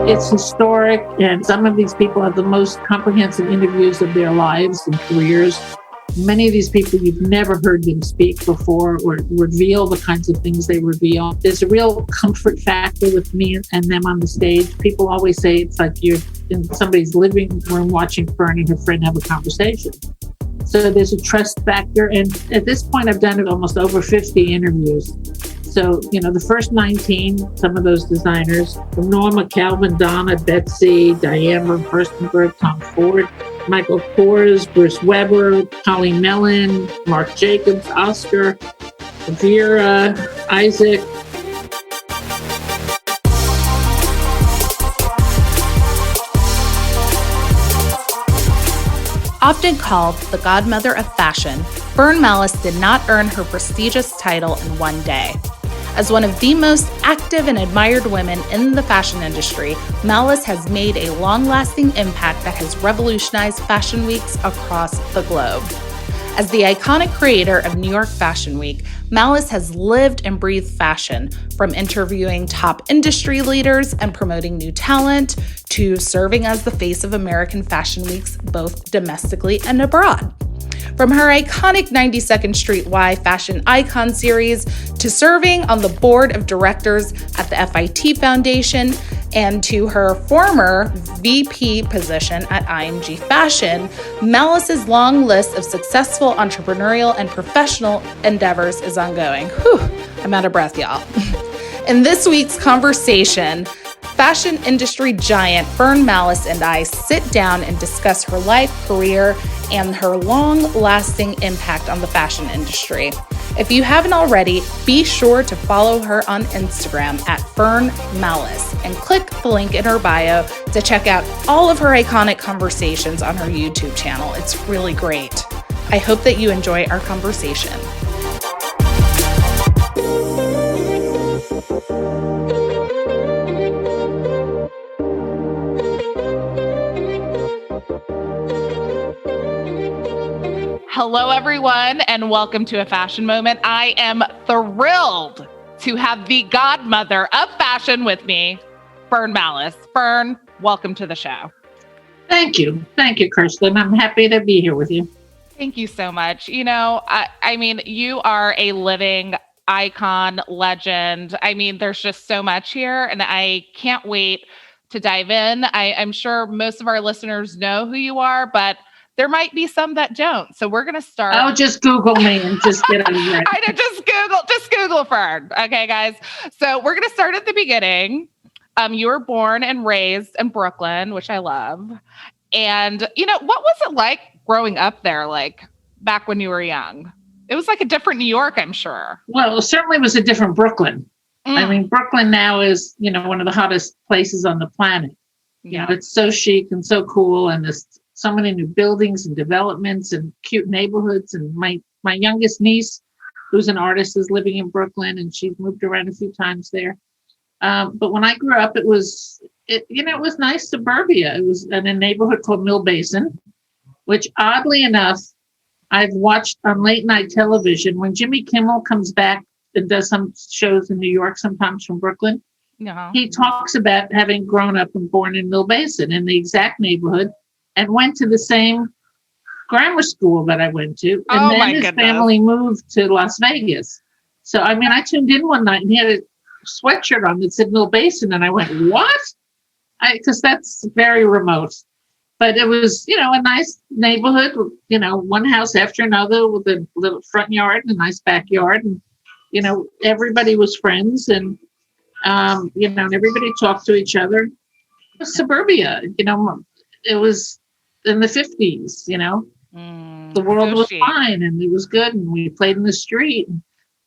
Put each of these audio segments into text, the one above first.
It's historic, and some of these people have the most comprehensive interviews of their lives and careers. Many of these people, you've never heard them speak before or reveal the kinds of things they reveal. There's a real comfort factor with me and them on the stage. People always say it's like you're in somebody's living room watching Fern and her friend have a conversation. So there's a trust factor. And at this point, I've done almost over 50 interviews. So, the first 19, some of those designers, Norma, Calvin, Donna, Betsy, Diane von Furstenberg, Tom Ford, Michael Kors, Bruce Weber, Polly Mellon, Marc Jacobs, Oscar, Vera, Isaac. Often called the godmother of fashion, Fern Mallis did not earn her prestigious title in one day. As one of the most active and admired women in the fashion industry, Mallis has made a long-lasting impact that has revolutionized fashion weeks across the globe. As the iconic creator of New York Fashion Week, Mallis has lived and breathed fashion, from interviewing top industry leaders and promoting new talent to serving as the face of American Fashion Weeks, both domestically and abroad. From her iconic 92nd Street Y Fashion Icon series to serving on the board of directors at the FIT Foundation and to her former VP position at IMG Fashion, Mallis's long list of successful entrepreneurial and professional endeavors is ongoing. Whew, I'm out of breath, y'all. In this week's conversation, fashion industry giant Fern Mallis and I sit down and discuss her life, career, and her long-lasting impact on the fashion industry. If you haven't already, be sure to follow her on Instagram at Fern Mallis and click the link in her bio to check out all of her iconic conversations on her YouTube channel. It's really great. I hope that you enjoy our conversation. Hello, everyone, and welcome to A Fashion Moment. I am thrilled to have the godmother of fashion with me, Fern Mallis. Fern, welcome to the show. Thank you. Thank you, Kirsten. I'm happy to be here with you. Thank you so much. I mean, you are a living icon, legend. I mean, there's just so much here, and I can't wait to dive in. I'm sure most of our listeners know who you are, but there might be some that don't. So we're going to start. Oh, just Google me and just get over it. I know, just Google Fern. Okay, guys. So we're going to start at the beginning. You were born and raised in Brooklyn, which I love. And, what was it like growing up there, like back when you were young? It was like a different New York, I'm sure. Well, it certainly was a different Brooklyn. I mean, Brooklyn now is, one of the hottest places on the planet. It's so chic and so cool. And there's so many new buildings and developments and cute neighborhoods. And my youngest niece, who's an artist, is living in Brooklyn, and she's moved around a few times there. But when I grew up, it was nice suburbia. It was in a neighborhood called Mill Basin, which oddly enough, I've watched on late night television when Jimmy Kimmel comes back and does some shows in New York, sometimes from Brooklyn. No. He talks about having grown up and born in Mill Basin in the exact neighborhood, and went to the same grammar school that I went to. And then his family moved to Las Vegas. So, I mean, I tuned in one night and he had a sweatshirt on that said Mill Basin. And I went, what? Because that's very remote. But it was, a nice neighborhood, one house after another with a little front yard and a nice backyard. And, everybody was friends and, and everybody talked to each other. It was suburbia, it was in the 50s, the world was fine and it was good. And we played in the street,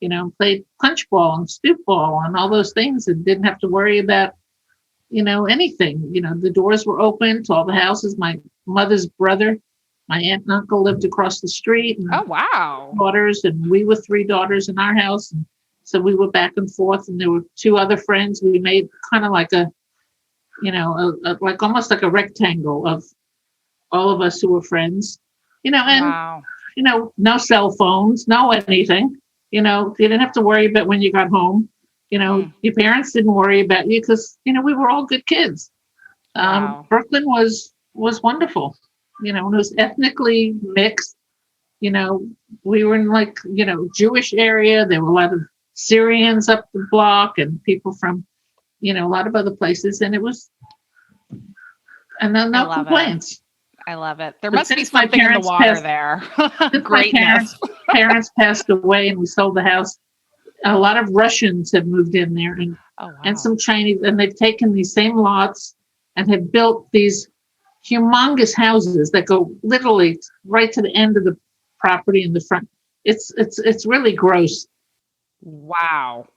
and, played punch ball and stoop ball and all those things, and didn't have to worry about, anything. The doors were open to all the houses. My mother's brother, my aunt and uncle lived across the street. And oh, wow. Daughters, and we were 3 daughters in our house. And so we were back and forth, and there were 2 other friends. We made kind of like like almost like a rectangle of all of us who were friends, and, wow. No cell phones, no anything. You didn't have to worry about when you got home. Your parents didn't worry about you because, we were all good kids. Wow. Brooklyn was wonderful, and it was ethnically mixed. We were in Jewish area. There were a lot of Syrians up the block and people from, a lot of other places. And it was, and then no complaints. I love it. There must be something in the water there. Greatness. My parents passed away and we sold the house. A lot of Russians have moved in there and some Chinese, and they've taken these same lots and have built these humongous houses that go literally right to the end of the property in the front. It's really gross. Wow.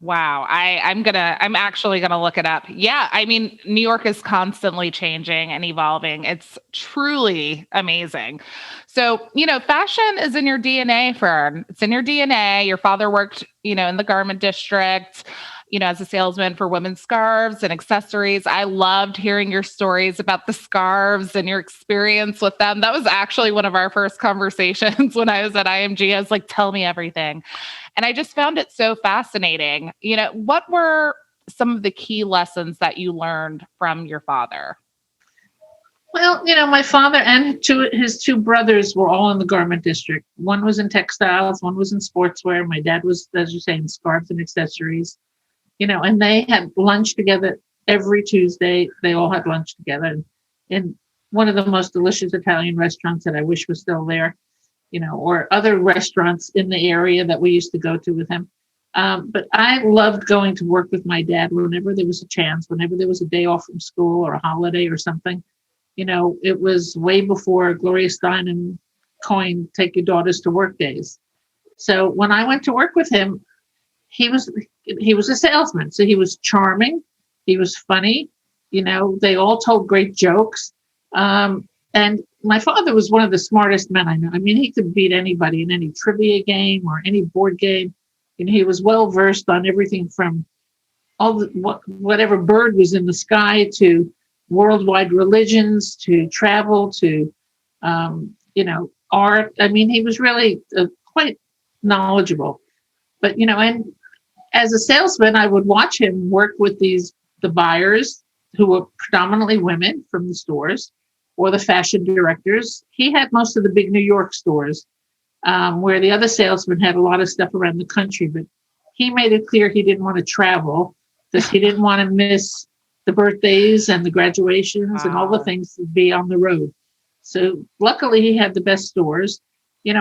I'm actually gonna look it up. Yeah. I mean, New York is constantly changing and evolving. It's truly amazing. So, fashion is in your DNA, Fern. It's in your DNA. Your father worked, in the garment district, as a salesman for women's scarves and accessories. I loved hearing your stories about the scarves and your experience with them. That was actually one of our first conversations when I was at IMG. I was like, tell me everything. And I just found it so fascinating. What were some of the key lessons that you learned from your father? Well, my father and his two brothers were all in the garment district. One was in textiles, one was in sportswear. My dad was, as you say, in scarves and accessories. And they had lunch together every Tuesday. They all had lunch together in one of the most delicious Italian restaurants that I wish was still there, or other restaurants in the area that we used to go to with him. But I loved going to work with my dad whenever there was a chance, whenever there was a day off from school or a holiday or something. It was way before Gloria Steinem coined "take your daughters to work" days. So when I went to work with him, he was a salesman. So he was charming. He was funny. They all told great jokes. And my father was one of the smartest men I know. I mean, he could beat anybody in any trivia game or any board game. He was well versed on everything from whatever bird was in the sky to worldwide religions to travel to, art. I mean, he was really quite knowledgeable. But, and as a salesman, I would watch him work with the buyers who were predominantly women from the stores or the fashion directors. He had most of the big New York stores where the other salesmen had a lot of stuff around the country. But he made it clear he didn't want to travel because he didn't want to miss the birthdays and the graduations and all the things to be on the road. So luckily he had the best stores. And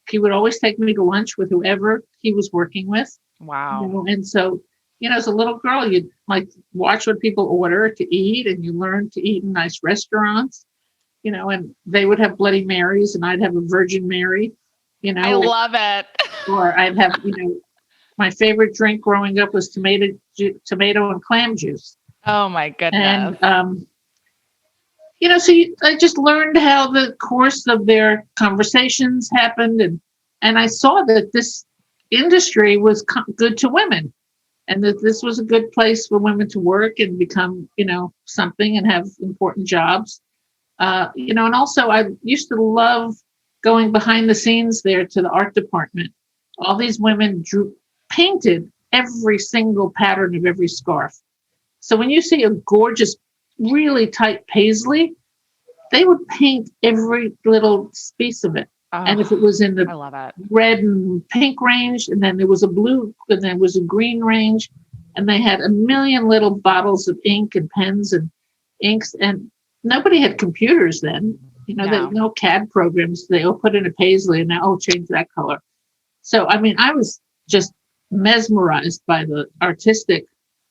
he would always take me to lunch with whoever he was working with. Wow. And so, as a little girl, you'd watch what people order to eat and you learn to eat in nice restaurants, and they would have Bloody Marys and I'd have a Virgin Mary, I love it. Or I'd have, my favorite drink growing up was tomato and clam juice. Oh my goodness. And, I just learned how the course of their conversations happened. And I saw that this industry was good to women and that this was a good place for women to work and become, something and have important jobs. And also I used to love going behind the scenes there to the art department. All these women painted every single pattern of every scarf. So when you see a gorgeous, really tight paisley, they would paint every little piece of it. Oh, and if it was in the red and pink range, and then there was a blue, and then there was a green range, and they had a million little bottles of ink and pens and inks, and nobody had computers then. There were no CAD programs. They all put in a paisley and now, change that color. So, I mean, I was just mesmerized by the artistic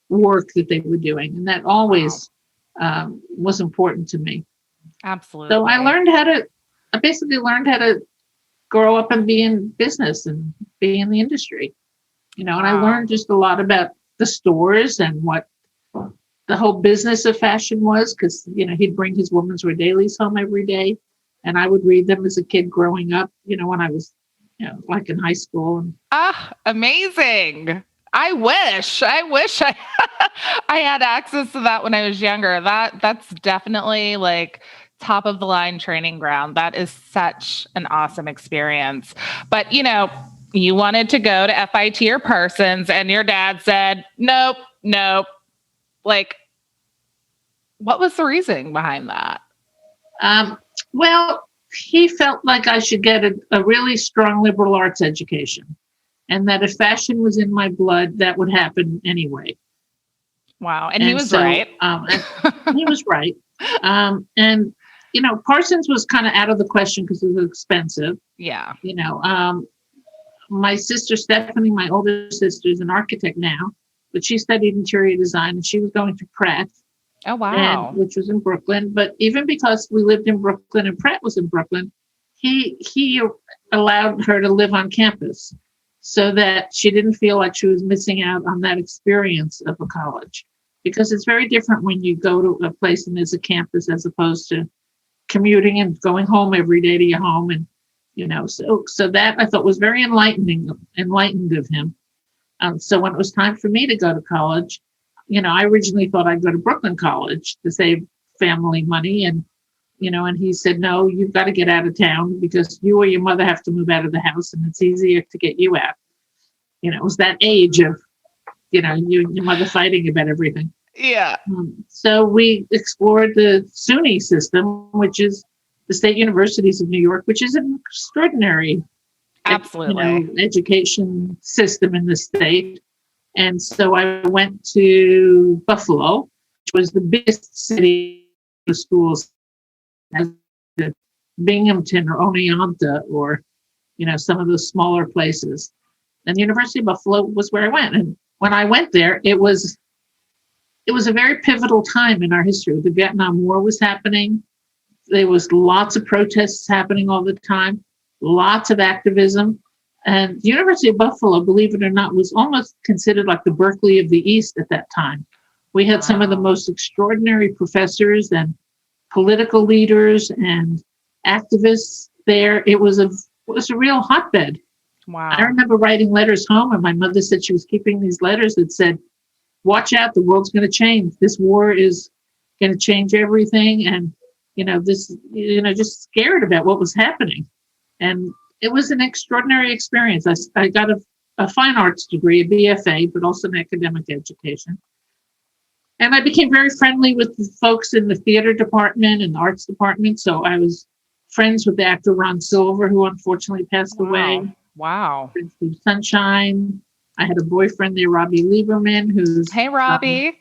work that they were doing. And that always was important to me. Absolutely. So I basically learned how to grow up and be in business and be in the industry, and I learned just a lot about the stores and what the whole business of fashion was. Cause he'd bring his women's wear dailies home every day and I would read them as a kid growing up, when I was, in high school. Amazing. I wish I I had access to that when I was younger. That's definitely top of the line training ground. That is such an awesome experience. But, You wanted to go to FIT or Parsons, and your dad said, nope. Like, what was the reasoning behind that? Well, he felt like I should get a really strong liberal arts education, and that if fashion was in my blood, that would happen anyway. Wow. And he was right. He was right. And, Parsons was kind of out of the question because it was expensive. Yeah. My sister, Stephanie, my older sister, is an architect now, but she studied interior design and she was going to Pratt. Oh, wow. Which was in Brooklyn. But even because we lived in Brooklyn and Pratt was in Brooklyn, he allowed her to live on campus so that she didn't feel like she was missing out on that experience of a college. Because it's very different when you go to a place and there's a campus as opposed to commuting and going home every day to your home. And, so that I thought was very enlightened of him. So when it was time for me to go to college, I originally thought I'd go to Brooklyn College to save family money. And he said, no, you've got to get out of town because you or your mother have to move out of the house and it's easier to get you out. It was that age of, you and your mother fighting about everything. Yeah. So we explored the SUNY system, which is the State Universities of New York, which is an extraordinary education system in the state. And so I went to Buffalo, which was the biggest city of schools, as Binghamton or Oneonta or, some of those smaller places. And the University of Buffalo was where I went. And when I went there, it was a very pivotal time in our history. The Vietnam War was happening. There was lots of protests happening all the time, lots of activism. And the University of Buffalo, believe it or not, was almost considered like the Berkeley of the East at that time. We had some of the most extraordinary professors and political leaders and activists there. It was a real hotbed. Wow. I remember writing letters home, and my mother said she was keeping these letters that said, watch out, the world's going to change. This war is going to change everything. And, just scared about what was happening. And it was an extraordinary experience. I got a fine arts degree, a BFA, but also an academic education. And I became very friendly with the folks in the theater department and the arts department. So I was friends with the actor Ron Silver, who unfortunately passed away. Wow. Sunshine. I had a boyfriend there, Robbie Lieberman, who's hey Robbie,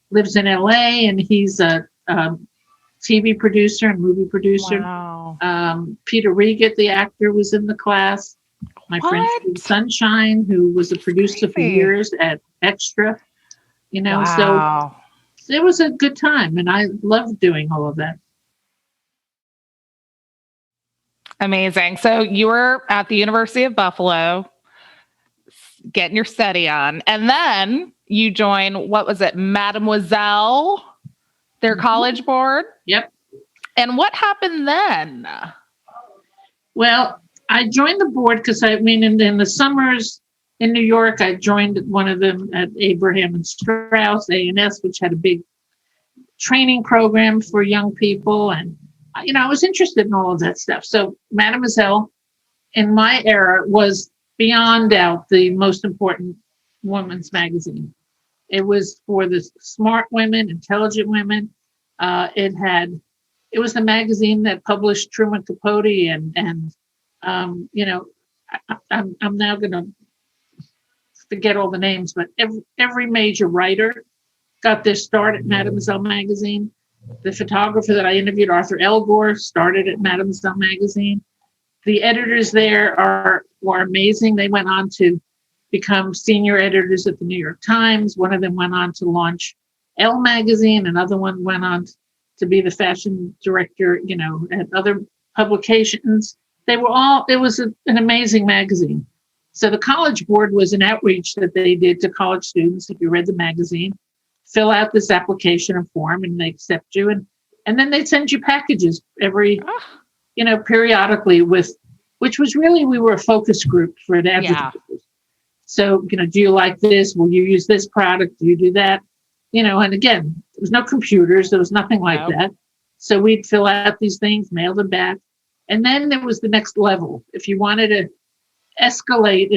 lives in LA, and he's a TV producer and movie producer. Wow. Peter Regat, the actor, was in the class. My friend Steve Sunshine, who was a producer for years at Extra. So it was a good time, and I loved doing all of that. Amazing. So you were at the University of Buffalo getting your study on, and then you join, what was it, Mademoiselle, their college board? Yep. And what happened then? Well, I joined the board because in the summers in New York, I joined one of them at Abraham and Strauss, A&S, which had a big training program for young people. And, I was interested in all of that stuff. So Mademoiselle, in my era, was beyond doubt the most important women's magazine. It was for the smart women, intelligent women. It was the magazine that published Truman Capote and I'm now going to forget all the names, but every major writer got their start at Mademoiselle magazine. The photographer that I interviewed, Arthur Elgore, started at Mademoiselle magazine. The editors there were amazing. They went on to become senior editors at the New York Times. One of them went on to launch Elle magazine. Another one went on to be the fashion director, at other publications. It was an amazing magazine. So the College Board was an outreach that they did to college students. If you read the magazine, fill out this application and form, and they accept you. And then they'd send you packages periodically which was really, we were a focus group for the advertisers. Yeah. So, do you like this? Will you use this product? Do you do that? And again, there was no computers. There was nothing like that. So we'd fill out these things, mail them back. And then there was the next level. If you wanted to escalate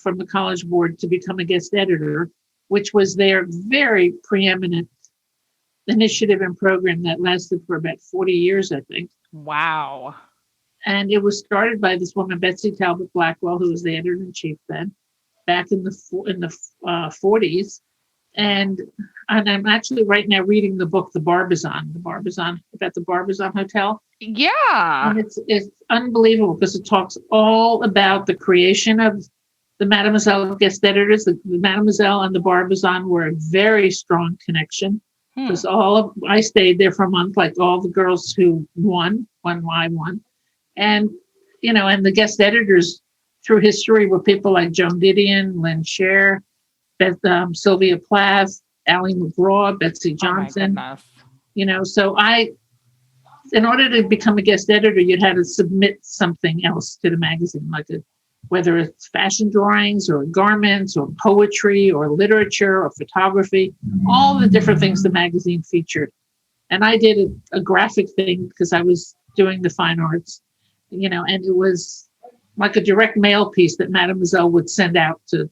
from the College Board to become a guest editor, which was their very preeminent initiative and program that lasted for about 40 years, I think. Wow. And it was started by this woman, Betsy Talbot Blackwell, who was the editor-in-chief then, back in the 40s. And I'm actually right now reading the book, The Barbizon, about the Barbizon Hotel. Yeah. And it's unbelievable because it talks all about the creation of the Mademoiselle guest editors. The Mademoiselle and the Barbizon were a very strong connection because I stayed there for a month, like all the girls who won. And, and the guest editors through history were people like Joan Didion, Lynn Sher, Sylvia Plath, Allie McGraw, Betsy Johnson. Oh my goodness. So in order to become a guest editor, you'd have to submit something else to the magazine, whether it's fashion drawings or garments or poetry or literature or photography, all the different things the magazine featured. And I did a graphic thing because I was doing the fine arts, and it was like a direct mail piece that Mademoiselle would send out to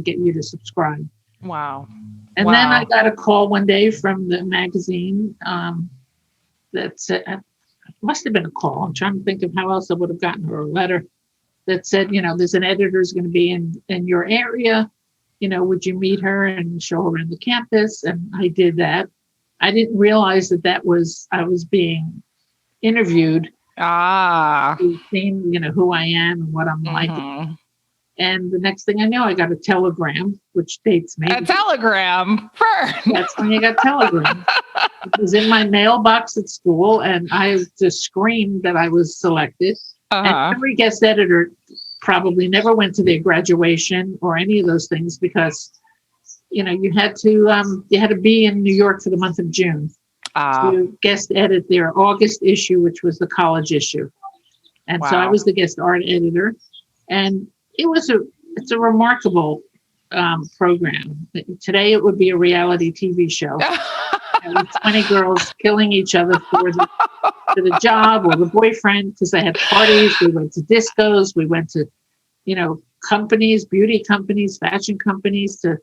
get you to subscribe. Wow. And then I got a call one day from the magazine that said, it must have been a call. I'm trying to think of how else I would have gotten her, a letter that said, there's an editor who's going to be in your area. Would you meet her and show her around the campus? And I did that. I didn't realize I was being interviewed. Who's seen, who I am and what I'm like. And the next thing I know, I got a telegram, which dates me. A telegram? That's when you got telegrams. It was in my mailbox at school, and I just screamed that I was selected. And every guest editor probably never went to their graduation or any of those things because, you had to be in New York for the month of June to guest edit their August issue, which was the college issue. And so I was the guest art editor, and it's a remarkable program. Today it would be a reality TV show. With 20 girls killing each other for the job or the boyfriend because they had parties. We went to discos. We went to, companies, beauty companies, fashion companies to,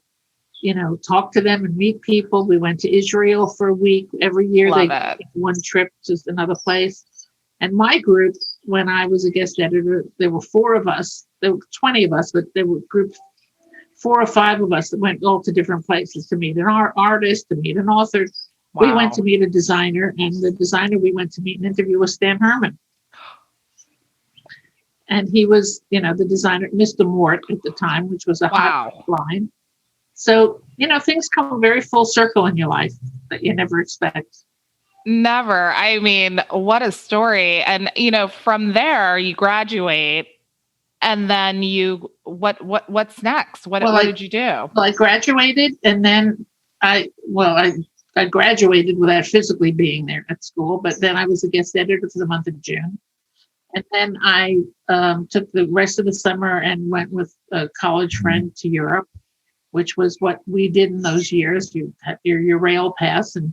talk to them and meet people. We went to Israel for a week. Every year they take one trip to another place. And my group, when I was a guest editor, there were 4 of us. There were 20 of us, but there were groups, 4 or 5 of us that went all to different places to meet an artist, to meet an author. Wow. We went to meet a designer, and the designer we went to meet and interview was Stan Herman. And he was, the designer, Mr. Mort at the time, which was a hot line. So, things come very full circle in your life that you never expect. Never. I mean, what a story. And, from there you graduate and then what's next? What did you do? Well, I graduated and then I graduated without physically being there at school, but then I was a guest editor for the month of June. And then I took the rest of the summer and went with a college friend to Europe, which was what we did in those years. You had your rail pass and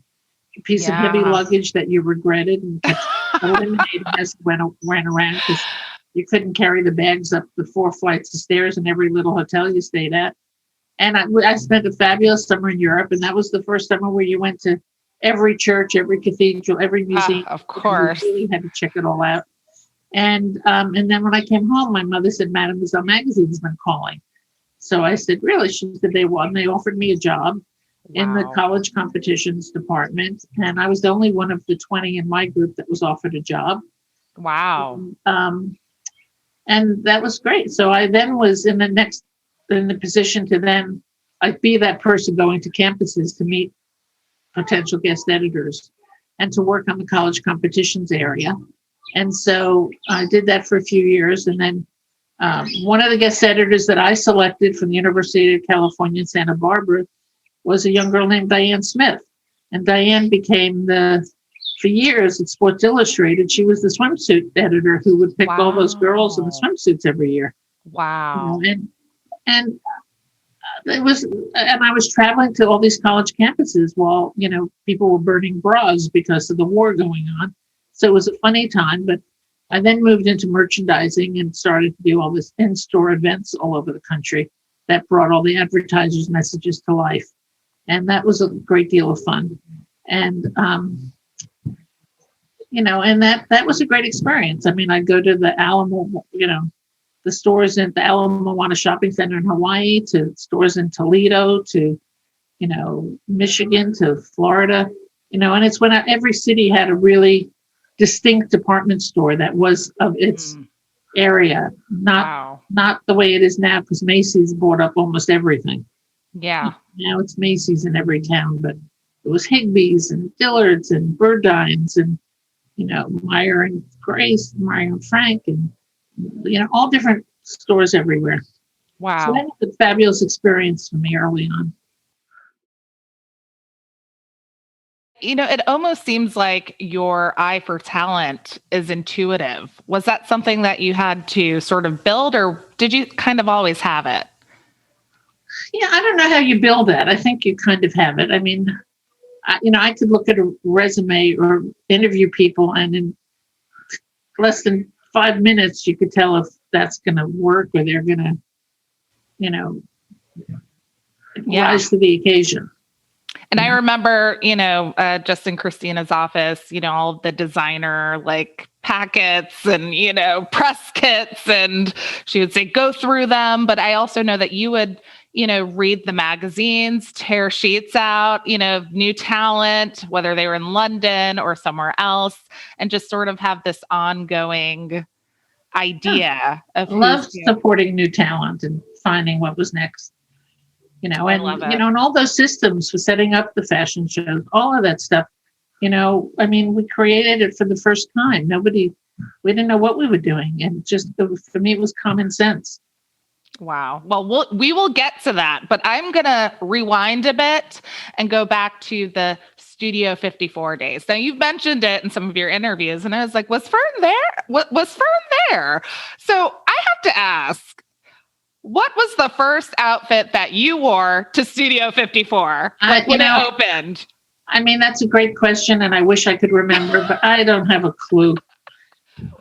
a piece of heavy luggage that you regretted and eliminated as you went around because you couldn't carry the bags up the 4 flights of stairs in every little hotel you stayed at. And I spent a fabulous summer in Europe, and that was the first summer where you went to every church, every cathedral, every museum. Of course. You really had to check it all out. And then when I came home, my mother said, Mademoiselle magazine's been calling. So I said, really? She said they won. They offered me a job in the college competitions department. And I was the only one of the 20 in my group that was offered a job. Wow. And that was great. So I then was in the position to then be that person going to campuses to meet potential guest editors and to work on the college competitions area. And so I did that for a few years. And then one of the guest editors that I selected from the University of California in Santa Barbara was a young girl named Diane Smith. And Diane became for years at Sports Illustrated, she was the swimsuit editor who would pick all those girls in the swimsuits every year. Wow. And it was, and I was traveling to all these college campuses while, people were burning bras because of the war going on. So it was a funny time, but I then moved into merchandising and started to do all this in-store events all over the country that brought all the advertisers' messages to life. And that was a great deal of fun. And, and that was a great experience. I mean, I'd go to the Alamo, the stores at the Alamo Moana Shopping Center in Hawaii, to stores in Toledo, to, Michigan, to Florida, and it's when every city had a really distinct department store that was of its area, not the way it is now, because Macy's bought up almost everything. Yeah. Now it's Macy's in every town, but it was Higbee's and Dillard's and Burdine's and, Meyer and Grace, Meyer and Frank, and, all different stores everywhere. Wow. So that was a fabulous experience for me early on. It almost seems like your eye for talent is intuitive. Was that something that you had to sort of build, or did you kind of always have it? Yeah, I don't know how you build that. I think you kind of have it. I mean, I could look at a resume or interview people, and in less than 5 minutes, you could tell if that's going to work or they're going to, rise to the occasion. And I remember, just in Christina's office, all of the designer packets and, press kits, and she would say, go through them. But I also know that you would, read the magazines, tear sheets out, new talent, whether they were in London or somewhere else, and just sort of have this ongoing idea of supporting new talent and finding what was next. And all those systems for setting up the fashion shows, all of that stuff, we created it for the first time. We didn't know what we were doing. And for me, it was common sense. Wow. Well, we will get to that, but I'm going to rewind a bit and go back to the Studio 54 days. Now, you've mentioned it in some of your interviews, and I was like, was Fern there? Was Fern there? So I have to ask, what was the first outfit that you wore to Studio 54 when it opened? I mean, that's a great question, and I wish I could remember, but I don't have a clue.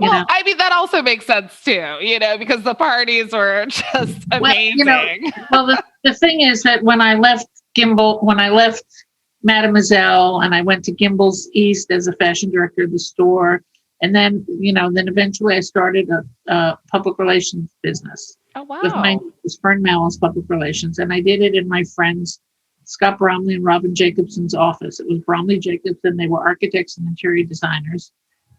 I mean, that also makes sense too, because the parties were just amazing. The thing is that when I left Mademoiselle, and I went to Gimbels East as a fashion director of the store, and then eventually I started a public relations business. Oh, wow. It was Fern Mallis Public Relations, and I did it in my friends Scott Bromley and Robin Jacobson's office. It was Bromley Jacobson. They were architects and interior designers,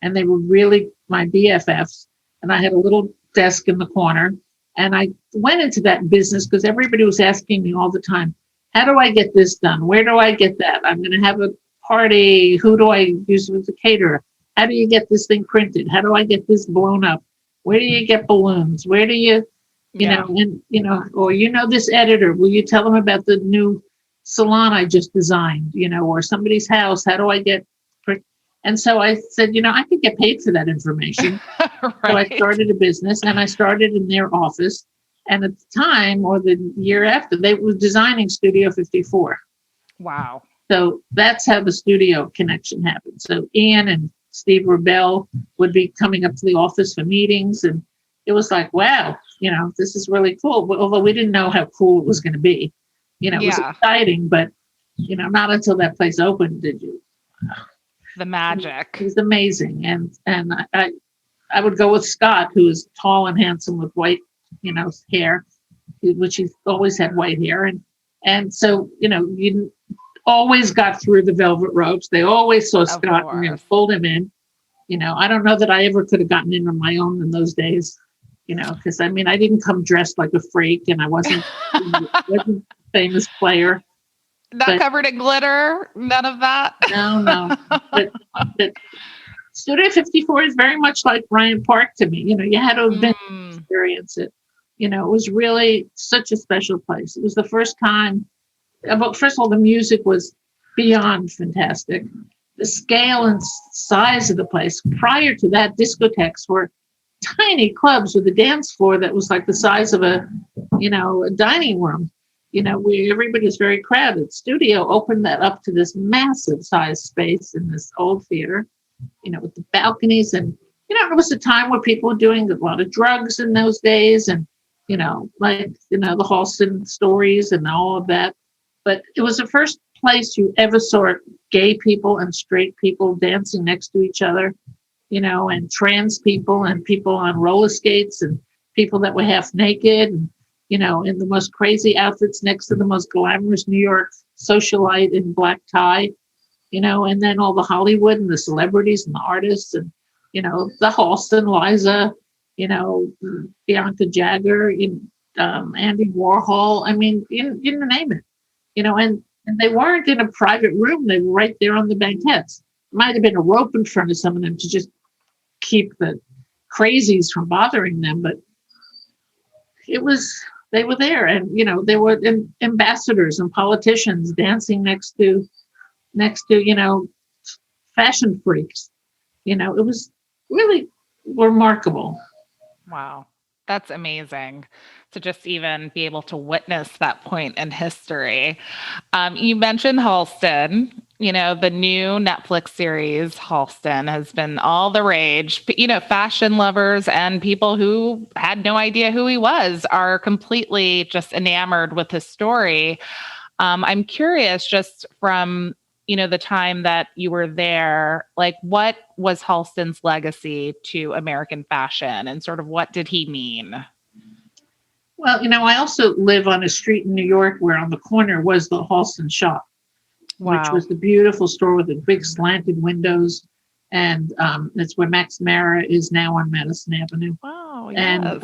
and they were really my BFFs. And I had a little desk in the corner, and I went into that business because everybody was asking me all the time, how do I get this done? Where do I get that? I'm going to have a party. Who do I use as a caterer? How do you get this thing printed? How do I get this blown up? Where do you get balloons? Where do you, or this editor, will you tell them about the new salon I just designed, or somebody's house? How do I get? And so I said, I could get paid for that information. Right. So I started a business, and I started in their office. And at the time, or the year after, they were designing Studio 54. Wow. So that's how the studio connection happened. So Ian and Steve Rebell would be coming up to the office for meetings. And it was like, wow, this is really cool. Although we didn't know how cool it was going to be. It was exciting, but, not until that place opened did you. The magic. It was amazing. And I would go with Scott, who is tall and handsome with white, hair, which he always had white hair. And so, you always got through the velvet ropes. They always saw Scott and pulled him in. I don't know that I ever could have gotten in on my own in those days, because I didn't come dressed like a freak, and I wasn't, wasn't a famous player. Not covered in glitter, none of that. No. But Studio 54 is very much like Bryant Park to me. You had to have been to experience it. It was really such a special place. It was the first time. First of all, the music was beyond fantastic. The scale and size of the place. Prior to that, discotheques were tiny clubs with a dance floor that was like the size of a dining room. Where everybody was very crowded. Studio opened that up to this massive size space in this old theater, with the balconies, and it was a time where people were doing a lot of drugs in those days, and, the Halston stories and all of that. But it was the first place you ever saw gay people and straight people dancing next to each other, and trans people and people on roller skates and people that were half naked and, in the most crazy outfits next to the most glamorous New York socialite in black tie, and then all the Hollywood and the celebrities and the artists and, the Halston, Liza, Bianca Jagger, Andy Warhol. I mean, you name it, and they weren't in a private room. They were right there on the banquettes. Might have been a rope in front of some of them to just keep the crazies from bothering them, but they were there, and they were ambassadors and politicians dancing next to fashion freaks. It was really remarkable. Wow, that's amazing to just even be able to witness that point in history. You mentioned Halston. The new Netflix series, Halston, has been all the rage. Fashion lovers and people who had no idea who he was are completely just enamored with his story. I'm curious, just from, the time that you were there, like, what was Halston's legacy to American fashion, and sort of what did he mean? Well, I also live on a street in New York where on the corner was the Halston shop. Wow. Which was the beautiful store with the big slanted windows. And that's where Max Mara is now on Madison Avenue. Wow. Yes.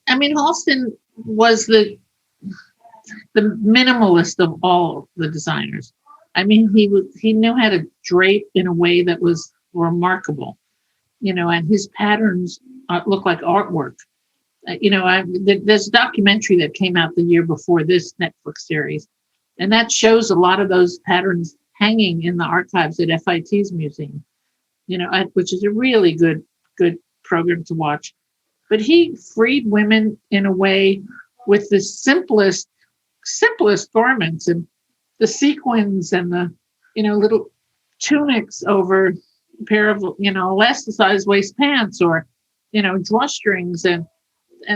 And Halston was the minimalist of all the designers. He knew how to drape in a way that was remarkable, and his patterns look like artwork. There's a documentary that came out the year before this Netflix series. And that shows a lot of those patterns hanging in the archives at FIT's museum, which is a really good program to watch. But he freed women in a way with the simplest garments and the sequins and the, little tunics over a pair of, elasticized waist pants or, drawstrings and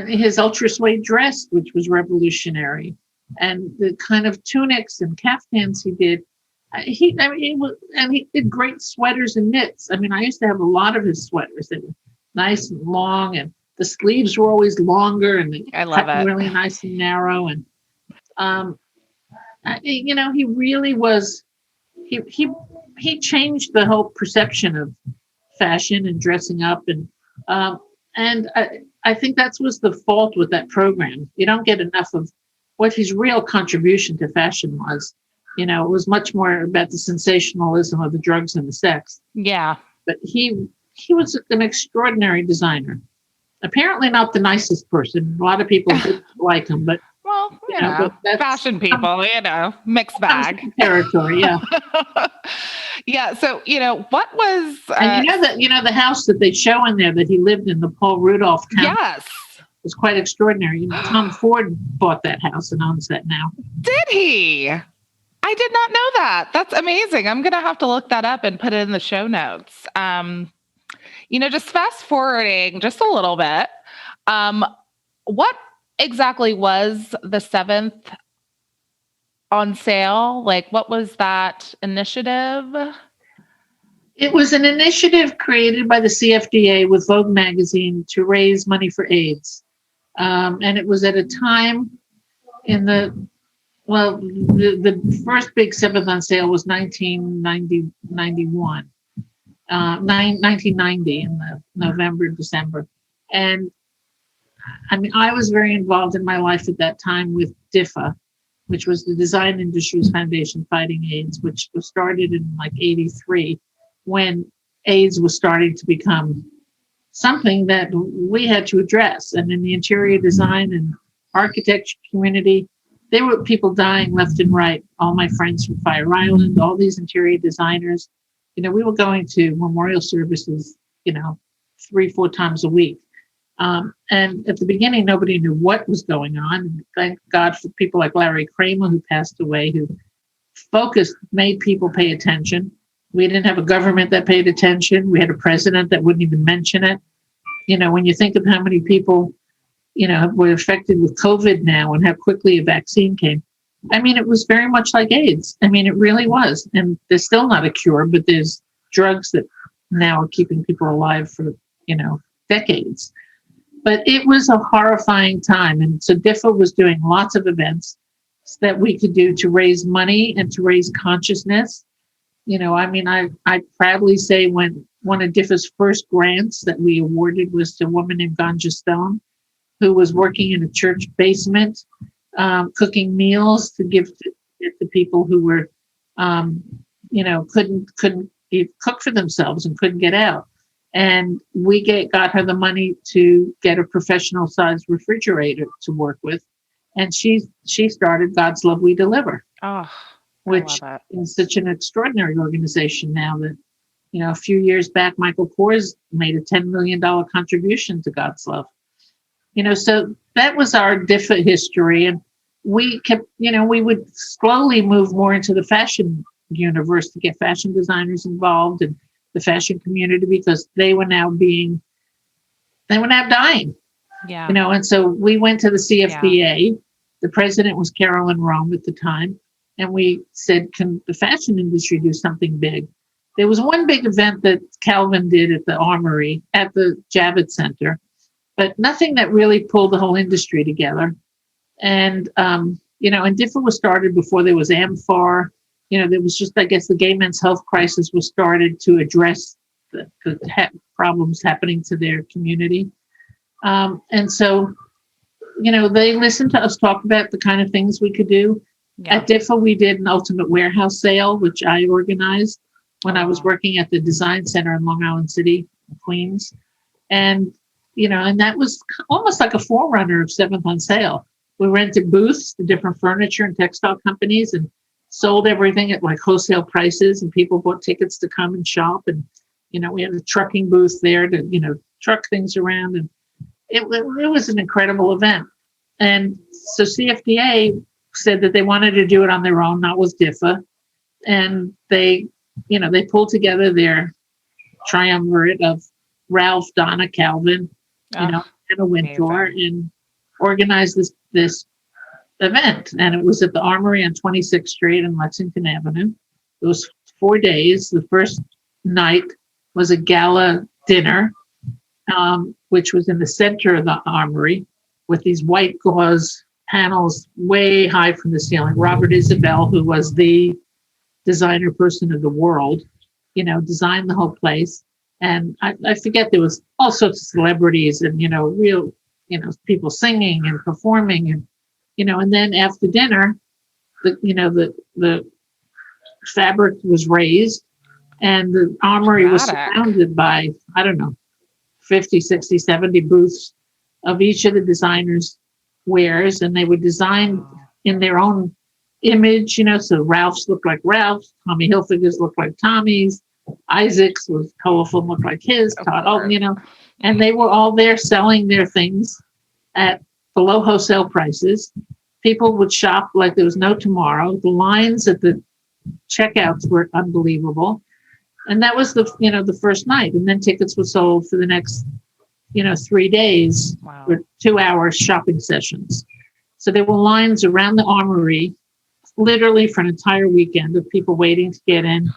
his ultra suede dress, which was revolutionary. And the kind of tunics and caftans he did, he did great sweaters and knits. I used to have a lot of his sweaters that were nice and long, and the sleeves were always longer, and they cut really nice and narrow. And he really was. He changed the whole perception of fashion and dressing up, and I think that was the fault with that program. You don't get enough of what his real contribution to fashion was. It was much more about the sensationalism of the drugs and the sex. Yeah. But he was an extraordinary designer. Apparently not the nicest person. A lot of people didn't like him, but well, fashion people, mixed bag territory. Yeah. Yeah. So, what was, and the house that they show in there that he lived in, the Paul Rudolph town. Yes. Was quite extraordinary. Tom Ford bought that house and owns that now. Did he? I did not know that. That's amazing. I'm going to have to look that up and put it in the show notes. Just fast forwarding just a little bit. What exactly was the 7th on sale? Like, what was that initiative? It was an initiative created by the CFDA with Vogue magazine to raise money for AIDS. And it was at a time in the first big 7th on sale was 1990 in the November, December. And I was very involved in my life at that time with DIFA, which was the Design Industries Foundation Fighting AIDS, which was started in 83 when AIDS was starting to become something that we had to address. And in the interior design and architecture community, there were people dying left and right. All my friends from Fire Island, all these interior designers, we were going to memorial services, 3-4 times a week. And at the beginning, nobody knew what was going on. And thank God for people like Larry Kramer, who passed away, who made people pay attention. We didn't have a government that paid attention. We had a president that wouldn't even mention it. When you think of how many people, were affected with COVID now and how quickly a vaccine came. I mean, it was very much like AIDS. I mean, it really was. And there's still not a cure, but there's drugs that now are keeping people alive for, decades. But it was a horrifying time. And so DIFA was doing lots of events that we could do to raise money and to raise consciousness. I proudly say one of DIFA's first grants that we awarded was to a woman named Ganja Stone, who was working in a church basement, cooking meals to give to people who were, couldn't cook for themselves and couldn't get out. And we got her the money to get a professional sized refrigerator to work with. And she started God's Love We Deliver, which is such an extraordinary organization now that, a few years back, Michael Kors made a $10 million contribution to God's Love. So that was our DIFA history. And we kept, we would slowly move more into the fashion universe to get fashion designers involved and the fashion community, because they were now dying. Yeah. And so we went to the CFDA. Yeah. The president was Carolyn Rome at the time. And we said, can the fashion industry do something big? There was one big event that Calvin did at the Armory, at the Javits Center, but nothing that really pulled the whole industry together. And, and DIFA was started before there was AMFAR. There was just, I guess, the gay men's health crisis was started to address the problems happening to their community. And so, they listened to us talk about the kind of things we could do. Yeah. At DIFA, we did an ultimate warehouse sale, which I organized when I was working at the Design Center in Long Island City, Queens. And, and that was almost like a forerunner of 7th on Sale. We rented booths to different furniture and textile companies and sold everything at like wholesale prices, and people bought tickets to come and shop. And, we had a trucking booth there to, truck things around. And it was an incredible event. And so CFDA said that they wanted to do it on their own, not with DIFA. And they pulled together their triumvirate of Ralph, Donna, Calvin, Anna Wintour, and organized this event. And it was at the Armory on 26th Street and Lexington Avenue. It was 4 days. The first night was a gala dinner, which was in the center of the Armory with these white gauze panels way high from the ceiling. Robert Isabel, who was the designer person of the world, designed the whole place. And I forget, there was all sorts of celebrities and, real, people singing and performing. And, and then after dinner, the fabric was raised and the Armory was surrounded by, 50, 60, 70 booths of each of the designers' wares. And they would design in their own image, so Ralph's looked like Ralph's, Tommy Hilfiger's looked like Tommy's, Isaac's was colorful, looked like his, Todd, and they were all there selling their things at below wholesale prices. People would shop like there was no tomorrow. The lines at the checkouts were unbelievable. And that was the first night. And then tickets were sold for the next, 3 days for 2 hour shopping sessions. So there were lines around the Armory, literally for an entire weekend, of people waiting to get in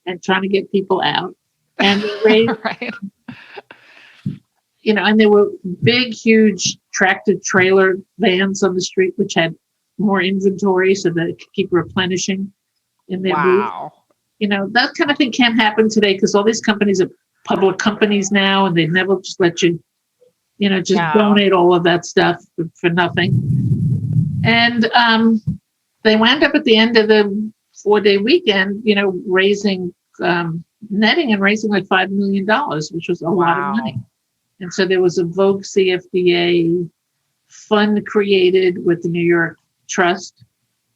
and trying to get people out. And they raised, right. And there were big, huge tractor trailer vans on the street, which had more inventory so that it could keep replenishing in their booth. That kind of thing can't happen today because all these companies are public companies now, and they never just let you, donate all of that stuff for nothing. And they wound up at the end of the 4-day weekend, raising, netting and raising like $5 million, which was a lot of money. And so there was a Vogue CFDA fund created with the New York Trust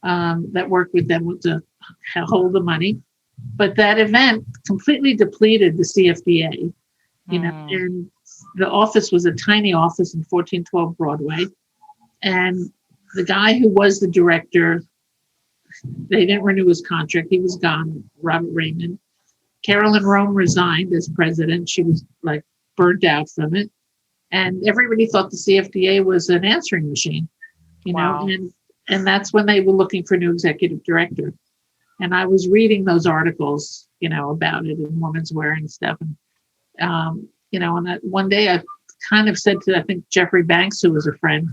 that worked with them to hold the money. But that event completely depleted the CFDA, and the office was a tiny office in 1412 Broadway. And the guy who was the director, they didn't renew his contract. He was gone, Robert Raymond. Carolyn Rome resigned as president. She was like burnt out from it. And everybody thought the CFDA was an answering machine, Wow. and that's when they were looking for a new executive director. And I was reading those articles, about it in Women's Wear and stuff. And, one day I kind of said to, I think, Jeffrey Banks, who was a friend,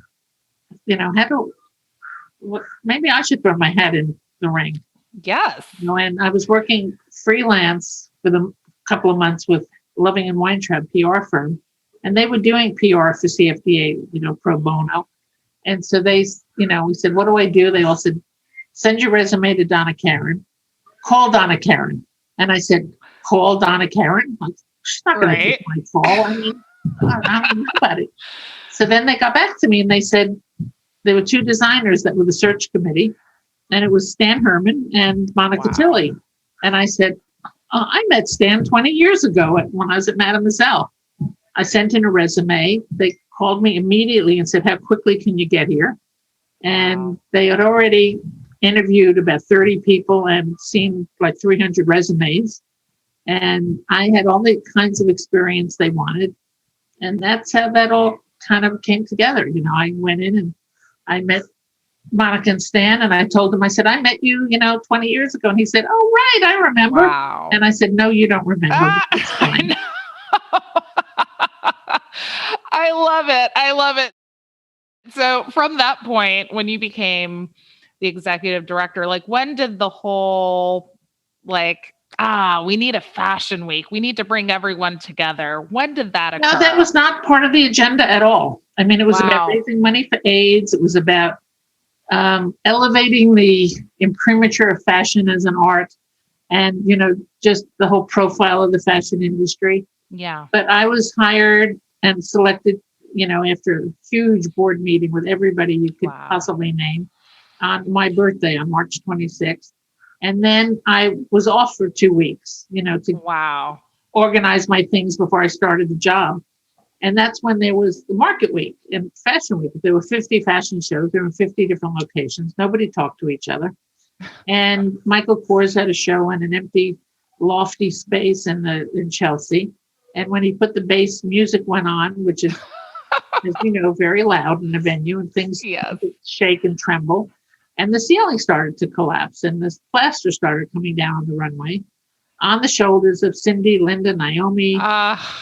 maybe I should throw my hat in the ring. Yes. And I was working freelance for a couple of months with Loving and Weintraub PR firm, and they were doing PR for CFDA, pro bono. And so they, we said, what do I do? They all said, send your resume to Donna Karen, call Donna Karen. And I said, call Donna Karen? She's not going to take my call. I mean, I don't know about it. So then they got back to me and they said, there were two designers that were the search committee, and it was Stan Herman and Monica Tilley. And I said, I met Stan 20 years ago when I was at Mademoiselle. I sent in a resume. They called me immediately and said, how quickly can you get here? And they had already interviewed about 30 people and seen like 300 resumes. And I had all the kinds of experience they wanted. And that's how that all kind of came together. I went in and I met Monica and Stan, and I told him, I said, I met you, 20 years ago. And he said, oh, right, I remember. Wow. And I said, no, you don't remember. I love it. I love it. So from that point, when you became the executive director, like when did the whole, we need a fashion week, we need to bring everyone together, when did that occur? No, that was not part of the agenda at all. I mean, it was about raising money for AIDS. It was about elevating the imprimatur of fashion as an art and, just the whole profile of the fashion industry. Yeah. But I was hired and selected, after a huge board meeting with everybody you could possibly name on my birthday on March 26th. And then I was off for 2 weeks, to organize my things before I started the job. And that's when there was the market week and fashion week. There were 50 fashion shows. There were 50 different locations. Nobody talked to each other. And Michael Kors had a show in an empty, lofty space in Chelsea. And when he put the bass, music went on, which is, as very loud in a venue, and things shake and tremble. And the ceiling started to collapse, and the plaster started coming down on the runway on the shoulders of Cindy, Linda, Naomi,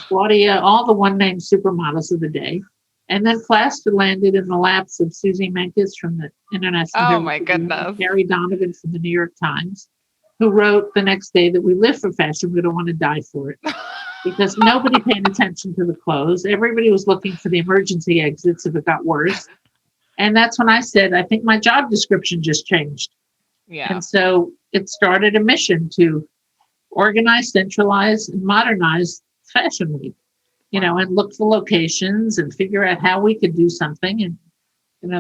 Claudia, all the one-name supermodels of the day. And then plaster landed in the laps of Susie Menkes from the International. Oh, my goodness. Gary Donovan from the New York Times, who wrote the next day that we live for fashion, we don't want to die for it. Because nobody paid attention to the clothes. Everybody was looking for the emergency exits if it got worse. And that's when I said, I think my job description just changed. Yeah. And so it started a mission to organize, centralize, and modernize Fashion Week, and look for locations and figure out how we could do something. And,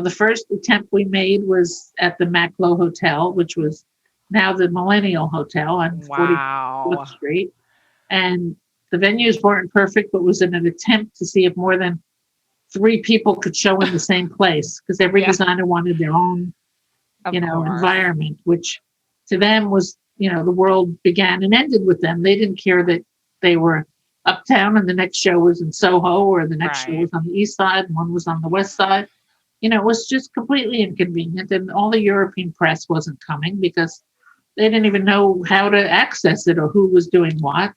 the first attempt we made was at the Maclo Hotel, which was now the Millennial Hotel on 44th Street. And the venues weren't perfect, but was in an attempt to see if more than 3 people could show in the same place, because every designer wanted their own, environment, which to them was, the world began and ended with them. They didn't care that they were uptown and the next show was in Soho, or the next show was on the east side and one was on the west side. It was just completely inconvenient. And all the European press wasn't coming because they didn't even know how to access it or who was doing what.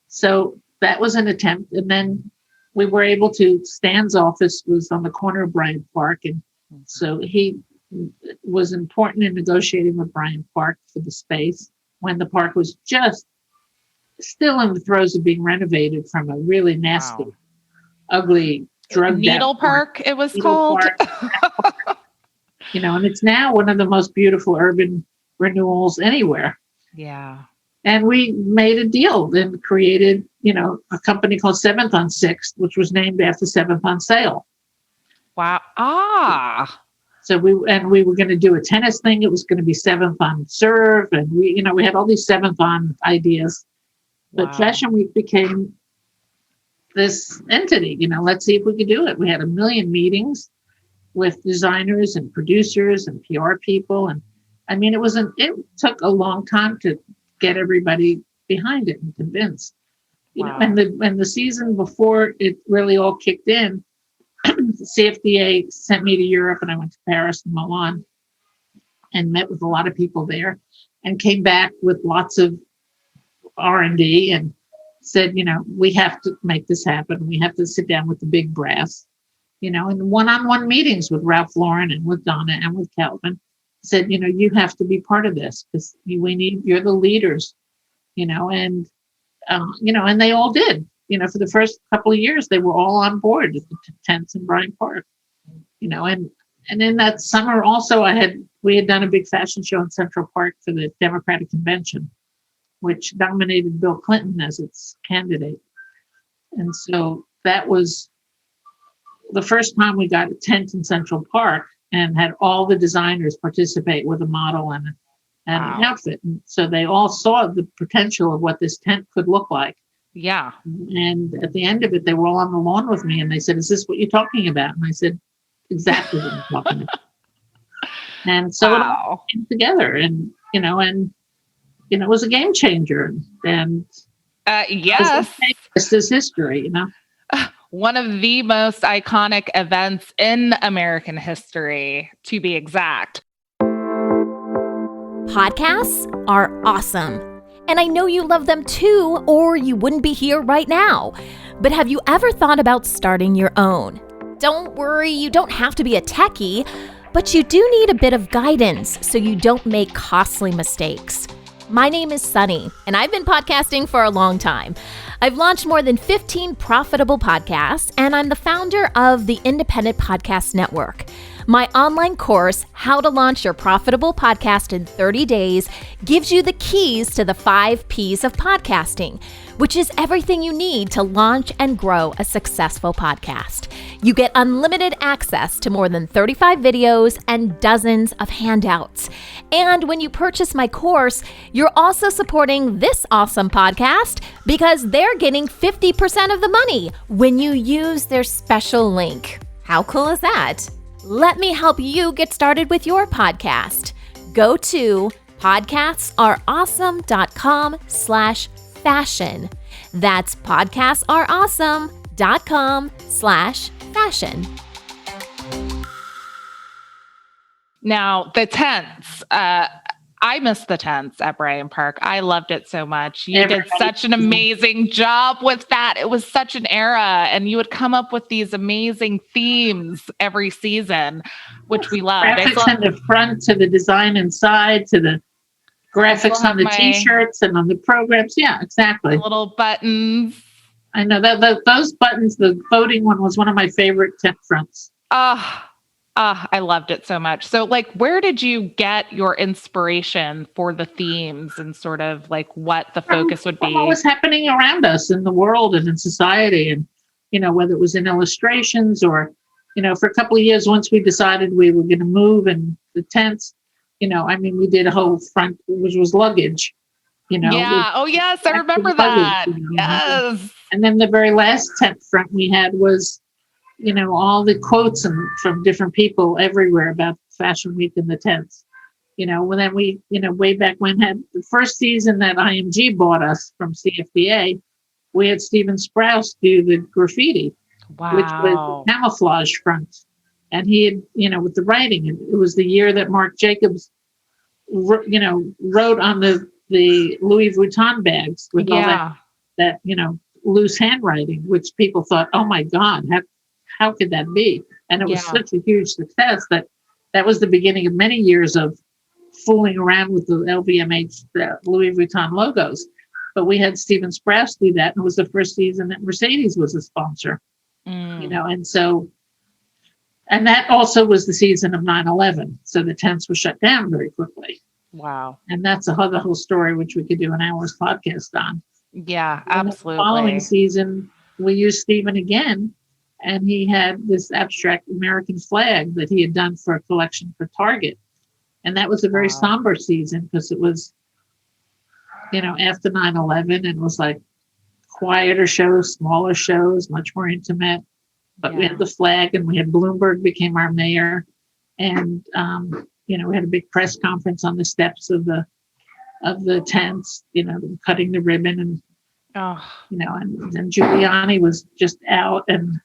So that was an attempt. And then we were able to, Stan's office was on the corner of Bryant Park. And so he was important in negotiating with Bryant Park for the space when the park was just still in the throes of being renovated from a really nasty, ugly drug Needle Park, it was called. And it's now one of the most beautiful urban renewals anywhere. Yeah. And we made a deal and created, a company called 7th on 6th, which was named after 7th on Sale. Wow. So we were going to do a tennis thing. It was going to be 7th on Serve. And we had all these 7th on ideas. But Fashion Week became this entity, let's see if we could do it. We had 1 million meetings with designers and producers and PR people. And I mean, it took a long time to get everybody behind it and convinced. And the season before it really all kicked in, the CFDA sent me to Europe, and I went to Paris and Milan and met with a lot of people there, and came back with lots of R&D and said, we have to make this happen. We have to sit down with the big brass, and one-on-one meetings with Ralph Lauren and with Donna and with Calvin. Said, you have to be part of this because you're the leaders, and they all did. For the first couple of years, they were all on board at the tents in Bryant Park, and in that summer also we had done a big fashion show in Central Park for the Democratic Convention, which nominated Bill Clinton as its candidate. And so that was the first time we got a tent in Central Park and had all the designers participate with a model and an outfit. And so they all saw the potential of what this tent could look like. Yeah. And at the end of it, they were all on the lawn with me and they said, "Is this what you're talking about?" And I said, "Exactly what I'm talking about." And so it all came together, and it was a game changer. And yes, this is history, One of the most iconic events in American history, to be exact. Podcasts are awesome. And I know you love them too, or you wouldn't be here right now. But have you ever thought about starting your own? Don't worry, you don't have to be a techie, but you do need a bit of guidance so you don't make costly mistakes. My name is Sunny, and I've been podcasting for a long time. I've launched more than 15 profitable podcasts, and I'm the founder of the Independent Podcast Network. My online course, How to Launch Your Profitable Podcast in 30 Days, gives you the keys to the 5 Ps of podcasting, which is everything you need to launch and grow a successful podcast. You get unlimited access to more than 35 videos and dozens of handouts. And when you purchase my course, you're also supporting this awesome podcast because they're getting 50% of the money when you use their special link. How cool is that? Let me help you get started with your podcast. Go to podcastareawesome.com/fashion. That's podcastareawesome.com/fashion. Now, the tents. I missed the tents at Bryant Park. I loved it so much. You did such an amazing job with that. It was such an era, and you would come up with these amazing themes every season, which we loved. Graphics on the front, to the design inside, to the graphics on the T-shirts and on the programs. Yeah, exactly. Little buttons. I know that those buttons. The voting one was one of my favorite tent fronts. I loved it so much. So, where did you get your inspiration for the themes and sort of what the focus would be? What was happening around us in the world and in society, and whether it was in illustrations or for a couple of years, once we decided we were going to move in the tents, we did a whole front which was luggage. Yeah. Oh yes, I remember that. Yes. And then the very last tent front we had was all the quotes from different people everywhere about Fashion Week and the tents. When then we, way back when, had the first season that IMG bought us from CFDA, we had Stephen Sprouse do the graffiti, which was camouflage front. And he had, with the writing, it was the year that Marc Jacobs, wrote on the Louis Vuitton bags with all that loose handwriting, which people thought, oh my God, how could that be? And it was such a huge success that was the beginning of many years of fooling around with the LVMH, the Louis Vuitton logos. But we had Stephen Sprouse do that, and it was the first season that Mercedes was a sponsor. And so, and that also was the season of 9/11. So the tents were shut down very quickly. Wow. And that's the whole story, which we could do an hour's podcast on. Yeah, absolutely. The following season, we used Stephen again. And he had this abstract American flag that he had done for a collection for Target. And that was a very somber season because it was, after 9/11, and it was quieter shows, smaller shows, much more intimate. But we had the flag, and we had Bloomberg became our mayor. And, we had a big press conference on the steps of the of the tents, cutting the ribbon and, and then Giuliani was just out, and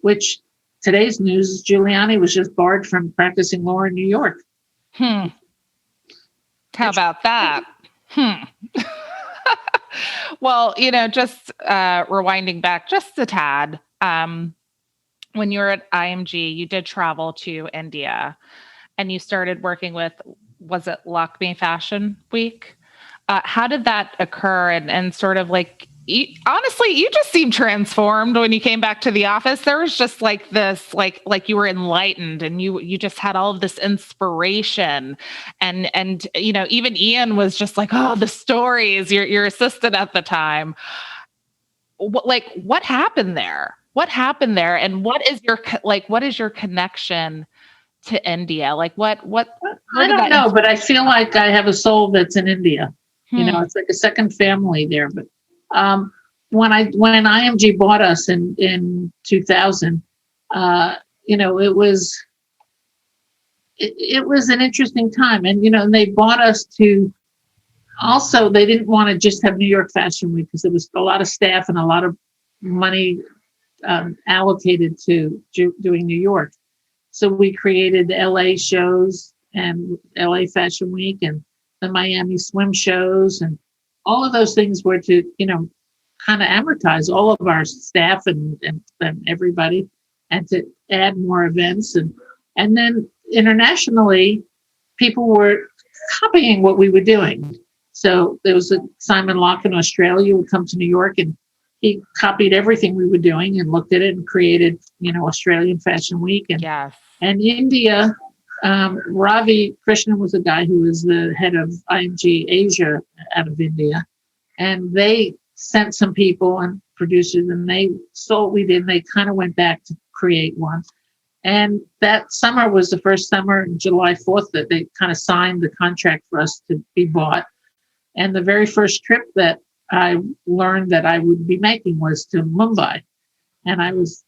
which today's news is Giuliani was just barred from practicing law in New York. How about that? Well, just rewinding back just a tad, when you were at IMG, you did travel to India and you started working with, was it Lakme Fashion Week? How did that occur? And sort of like, honestly, you just seemed transformed when you came back to the office. There was just like this, like you were enlightened, and you just had all of this inspiration. And even Ian was just like, oh, the stories, your assistant at the time. What happened there? What happened there? And what is your connection to India? Like what I don't know, but I feel like I have a soul that's in India. It's like a second family there. But when IMG bought us in 2000, it was an interesting time, and they bought us to. Also, they didn't want to just have New York Fashion Week because there was a lot of staff and a lot of money allocated to doing New York. So we created the LA shows and LA Fashion Week and the Miami swim shows, and all of those things were to, kind of amortize all of our staff and everybody, and to add more events. And then internationally, people were copying what we were doing. So there was a Simon Locke in Australia would come to New York, and he copied everything we were doing and looked at it and created, Australian Fashion Week. And India, Ravi Krishnan was a guy who was the head of IMG Asia out of India. And they sent some people and producers, and they saw what we did, and they kind of went back to create one. And that summer was the first summer, July 4th, that they kind of signed the contract for us to be bought. And the very first trip that I learned that I would be making was to Mumbai. And I was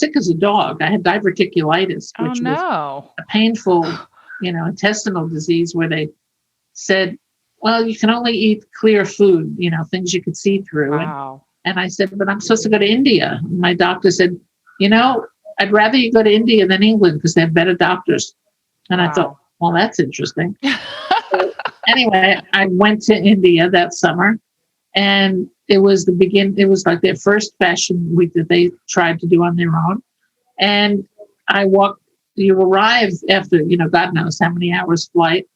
sick as a dog. I had diverticulitis, which was a painful, intestinal disease where they said, well, you can only eat clear food, things you could see through. Wow. And I said, but I'm supposed to go to India. And my doctor said, I'd rather you go to India than England because they have better doctors. And I thought, well, that's interesting. So anyway, I went to India that summer, and it was like their first fashion week that they tried to do on their own. And you arrive after, God knows how many hours flight,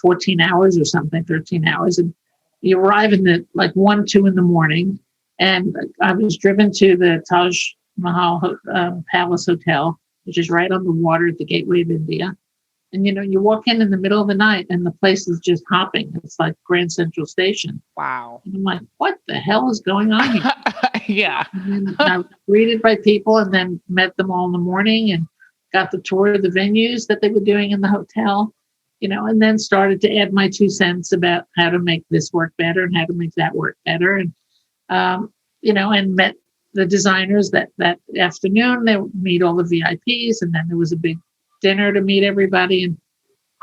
14 hours or something, 13 hours. And you arrive in the 1, 2 in the morning. And I was driven to the Taj Mahal Palace Hotel, which is right on the water at the Gateway of India. And, you walk in the middle of the night and the place is just hopping. It's like Grand Central Station. Wow. And I'm like, what the hell is going on here? Yeah. And then I was greeted by people and then met them all in the morning and got the tour of the venues that they were doing in the hotel, and then started to add my 2 cents about how to make this work better and how to make that work better. And, and met the designers that afternoon. They would meet all the VIPs, and then there was a big dinner to meet everybody, and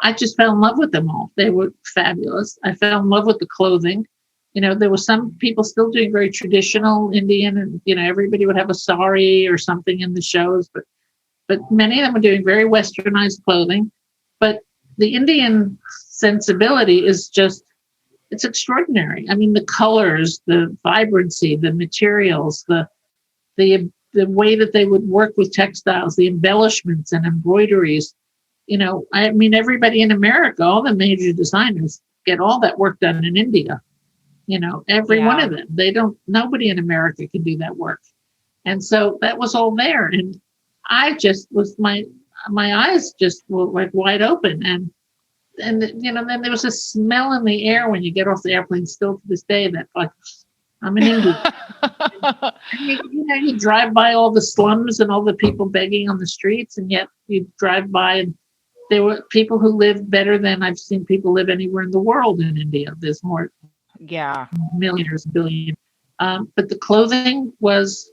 I just fell in love with them all. They were fabulous. I fell in love with the clothing. There were some people still doing very traditional Indian, and everybody would have a sari or something in the shows, but many of them were doing very westernized clothing. But the Indian sensibility is just, it's extraordinary. I mean, the colors, the vibrancy, the materials, the way that they would work with textiles, the embellishments and embroideries. Everybody in America, all the major designers get all that work done in India. Every one of them. Nobody in America can do that work. And so that was all there. And I just was, my eyes just were like wide open. And then there was a smell in the air when you get off the airplane, still to this day, that like, I'm in India. You drive by all the slums and all the people begging on the streets, and yet you drive by and there were people who lived better than I've seen people live anywhere in the world in India. There's more millionaires, billion. But the clothing was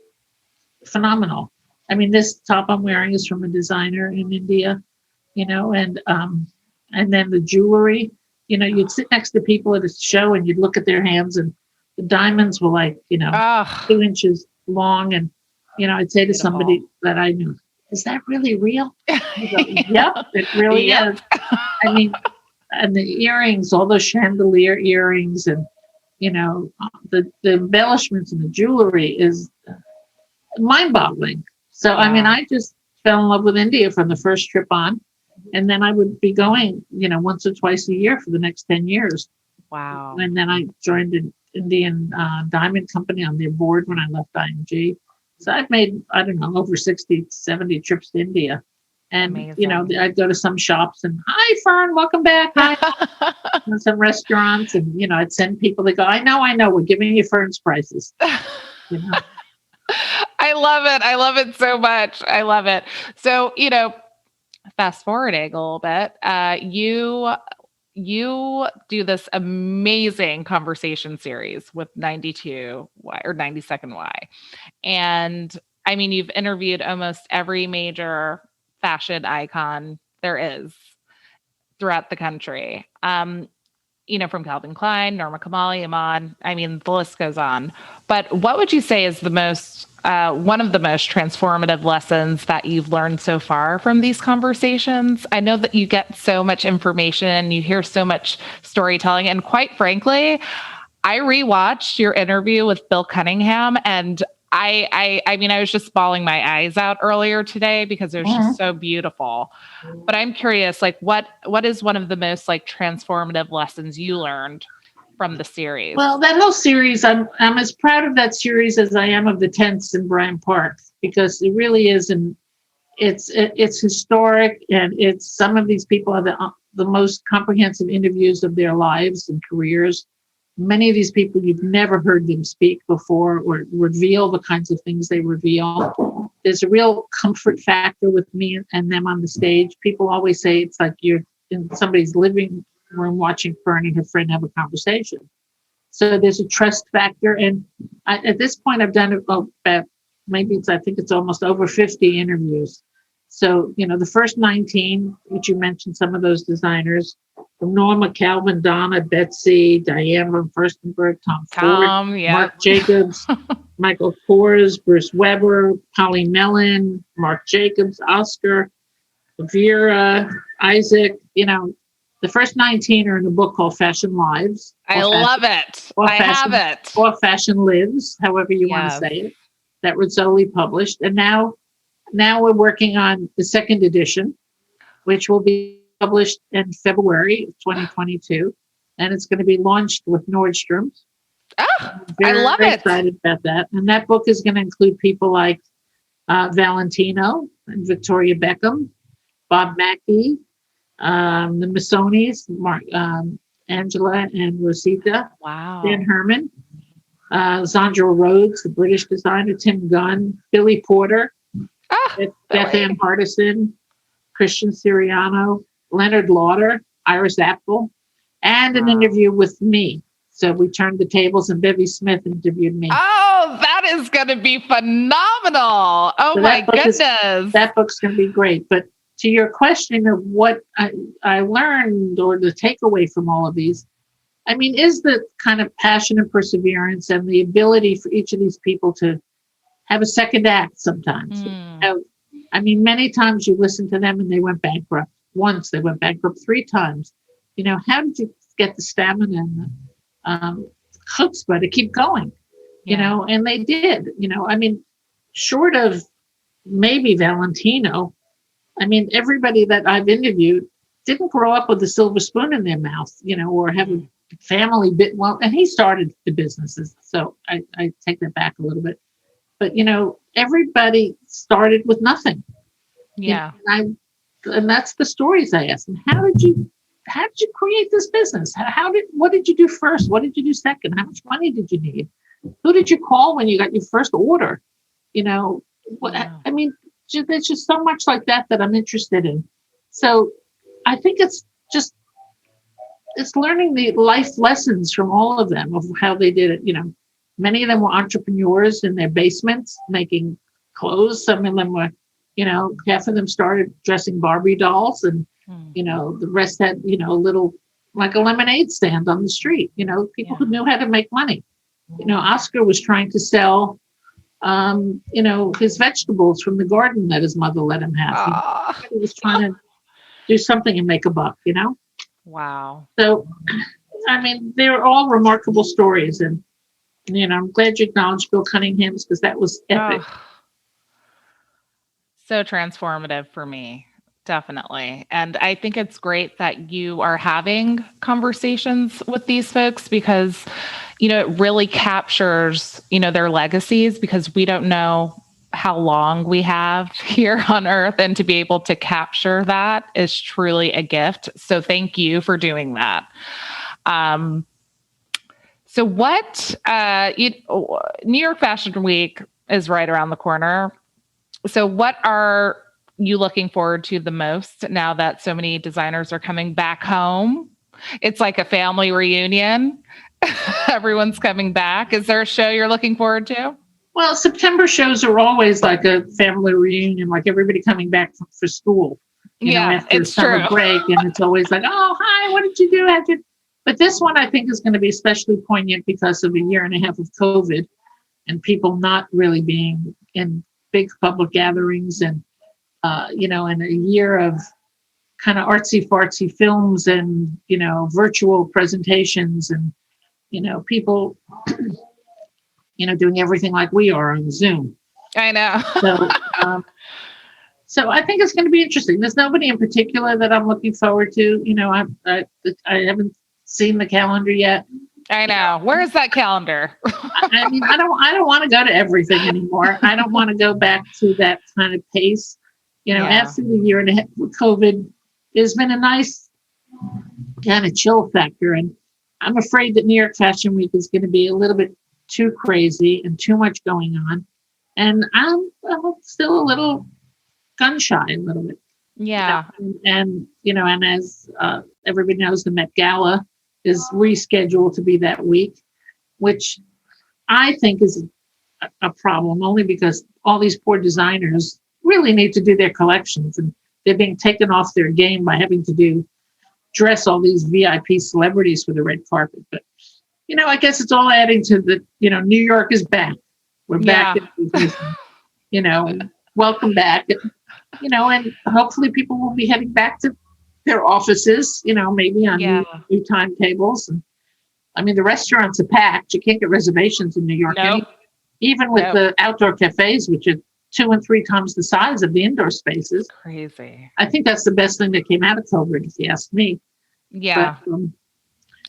phenomenal. I mean, this top I'm wearing is from a designer in India, and then the jewelry. you'd sit next to people at a show and you'd look at their hands and the diamonds were like, 2 inches long. And, I'd say to somebody that I knew, is that really real? You go, yep, it really is. I mean, and the earrings, all those chandelier earrings and, the embellishments and the jewelry is mind-boggling. So, I mean, I just fell in love with India from the first trip on. And then I would be going, once or twice a year for the next 10 years. Wow. And then I joined an Indian diamond company on their board when I left IMG. So I've made, I don't know, over 60, 70 trips to India. And, Amazing. I'd go to some shops and, hi, Fern, welcome back. Hi. And some restaurants. And, I'd send people, they go, I know, we're giving you Fern's prices. I love it. I love it so much. I love it. So, fast forwarding a little bit, you do this amazing conversation series with 92Y or 92nd Y. And I mean, you've interviewed almost every major fashion icon there is throughout the country. From Calvin Klein, Norma Kamali, Iman. I mean, the list goes on. But what would you say is the most one of the most transformative lessons that you've learned so far from these conversations? I know that you get so much information, you hear so much storytelling, and quite frankly, I rewatched your interview with Bill Cunningham, and I mean, I was just bawling my eyes out earlier today because it was just so beautiful. But I'm curious, like, what is one of the most like transformative lessons you learned from the series? Well, that whole series, I'm as proud of that series as I am of the tents in Bryant Park, because it really is, it's historic, and it's some of these people are the most comprehensive interviews of their lives and careers. Many of these people, you've never heard them speak before or reveal the kinds of things they reveal. There's a real comfort factor with me and them on the stage. People always say it's like you're in somebody's living room watching Fern and her friend have a conversation. So there's a trust factor. And at this point, I've done about I think it's almost over 50 interviews. So, the first 19, which you mentioned, some of those designers, from Norma, Calvin, Donna, Betsy, Diane von Furstenberg, Tom Ford, Marc Jacobs, Michael Kors, Bruce Weber, Polly Mellon, Marc Jacobs, Oscar, Vera, Isaac. The first 19 are in a book called Fashion Lives. I love it. I have it. Or Fashion Lives, however you want to say it. That Rizzoli published. And now we're working on the second edition, which will be published in February 2022. And it's going to be launched with Nordstrom's. Oh, I love it. Excited about that. And that book is going to include people like Valentino and Victoria Beckham, Bob Mackie, the Missonis, Angela and Rosita, Dan Herman, Zandra Rhodes, the British designer, Tim Gunn, Billy Porter, Beth Ann Hardison, Christian Siriano, Leonard Lauder, Iris Apfel, and an interview with me. So we turned the tables and Bevy Smith interviewed me. Oh, that is going to be phenomenal. Oh, so my goodness. That book's going to be great. But to your question of what I learned or the takeaway from all of these, I mean, is the kind of passion and perseverance and the ability for each of these people to have a second act sometimes. I mean, many times you listen to them and they went bankrupt. Once they went bankrupt 3 times. How did you get the stamina and the chutzpah to keep going? And they did. I mean, short of maybe Valentino, I mean, everybody that I've interviewed didn't grow up with a silver spoon in their mouth, or have a family bit. Well, and he started the businesses. So I take that back a little bit. But, everybody started with nothing. Yeah. And that's the stories I asked them. How did you create this business? What did you do first? What did you do second? How much money did you need? Who did you call when you got your first order? I mean, there's just so much like that I'm interested in. So I think it's learning the life lessons from all of them of how they did it. Many of them were entrepreneurs in their basements making clothes. Some of them were, half of them started dressing Barbie dolls, and the rest had, little like a lemonade stand on the street, people who knew how to make money. Oscar was trying to sell, his vegetables from the garden that his mother let him have. He was trying to do something and make a buck, Wow. So, I mean, they're all remarkable stories. And, I'm glad you acknowledged Bill Cunningham's, because that was epic. So transformative for me. Definitely. And I think it's great that you are having conversations with these folks, because, it really captures, their legacies, because we don't know how long we have here on Earth, and to be able to capture that is truly a gift. So thank you for doing that. So what, New York Fashion Week is right around the corner. So what are you looking forward to the most now that so many designers are coming back home? It's like a family reunion. Everyone's coming back. Is there a show you're looking forward to? Well, September shows are always like a family reunion, like everybody coming back for school, after summer break. And it's always like, oh, hi, what did you do? But this one, I think, is going to be especially poignant because of a year and a half of COVID and people not really being in big public gatherings, and and a year of kind of artsy fartsy films and, virtual presentations and, people, doing everything like we are on Zoom. I know. So I think it's going to be interesting. There's nobody in particular that I'm looking forward to. I haven't seen the calendar yet. I know. Where is that calendar? I mean, I don't want to go to everything anymore. I don't want to go back to that kind of pace. After the year and a half with COVID, there's been a nice kind of chill factor. And I'm afraid that New York Fashion Week is going to be a little bit too crazy and too much going on. And I'm still a little gun shy a little bit. Yeah. And as everybody knows, the Met Gala is rescheduled to be that week, which I think is a problem, only because all these poor designers really need to do their collections, and they're being taken off their game by having to dress all these VIP celebrities for the red carpet. But, I guess it's all adding to the, New York is back. We're back, and welcome back. And hopefully people will be heading back to their offices, maybe on new timetables. And I mean, the restaurants are packed. You can't get reservations in New York. Nope. Even with the outdoor cafes, which are 2 and 3 times the size of the indoor spaces. Crazy. I think that's the best thing that came out of COVID, if you ask me. Yeah. But,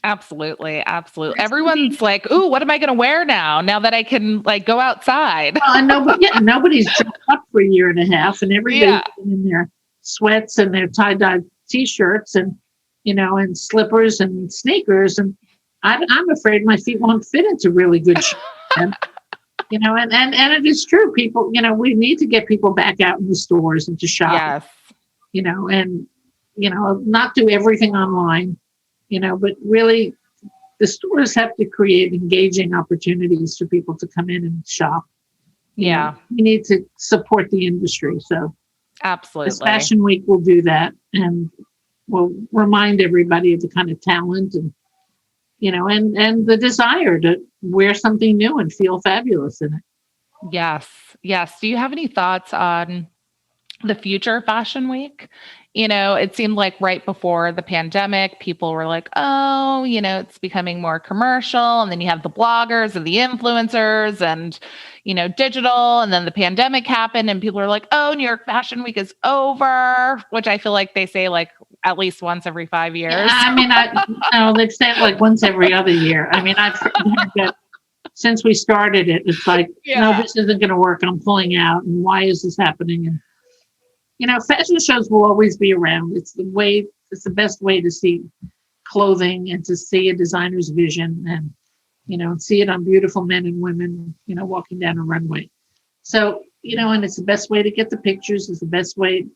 absolutely. Everyone's like, ooh, what am I going to wear now that I can go outside? Well, I know, but nobody's dressed up for a year and a half, and everybody's in their sweats and their tie-dye T-shirts and, and slippers and sneakers. And I'm afraid my feet won't fit into really good shoes. And it is true. People, we need to get people back out in the stores and to shop. Yes. And, not do everything online, but really the stores have to create engaging opportunities for people to come in and shop. Yeah. We need to support the industry. So absolutely. This Fashion Week will do that. And we'll remind everybody of the kind of talent and, and the desire to wear something new and feel fabulous in it. Yes. Do you have any thoughts on the future Fashion Week? It seemed like right before the pandemic, people were like, oh, it's becoming more commercial. And then you have the bloggers and the influencers and, digital. And then the pandemic happened and people are like, oh, New York Fashion Week is over, which I feel like they say at least once every 5 years. Yeah, I mean, they've said once every other year. I mean, I've heard that since we started it, it's like, no, this isn't going to work. I'm pulling out. And why is this happening? And, fashion shows will always be around. It's the best way to see clothing and to see a designer's vision and, see it on beautiful men and women, walking down a runway. So, and it's the best way to get the pictures. It's the best way.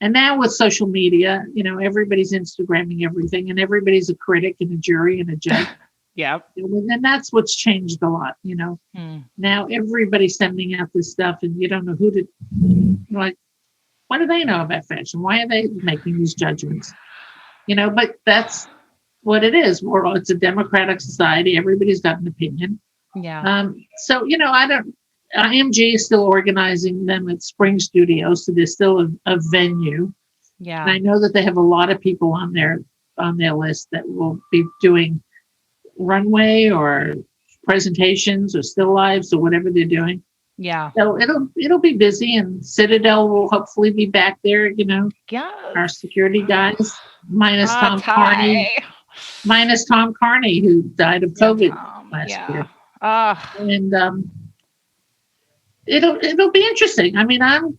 And now with social media, everybody's Instagramming everything and everybody's a critic and a jury and a judge. Yeah. And that's what's changed a lot, Now everybody's sending out this stuff and you don't know who to, what do they know about fashion? Why are they making these judgments? But that's what it is. It's a democratic society. Everybody's got an opinion. Yeah. So, IMG is still organizing them at Spring Studios, so there's still a venue. Yeah. And I know that they have a lot of people on their list that will be doing runway or presentations or still lives or whatever they're doing. Yeah. So it'll be busy, and Citadel will hopefully be back there, Yeah. our security guys, minus Tom Carney, who died of COVID last year. And it'll be interesting. I mean, I'll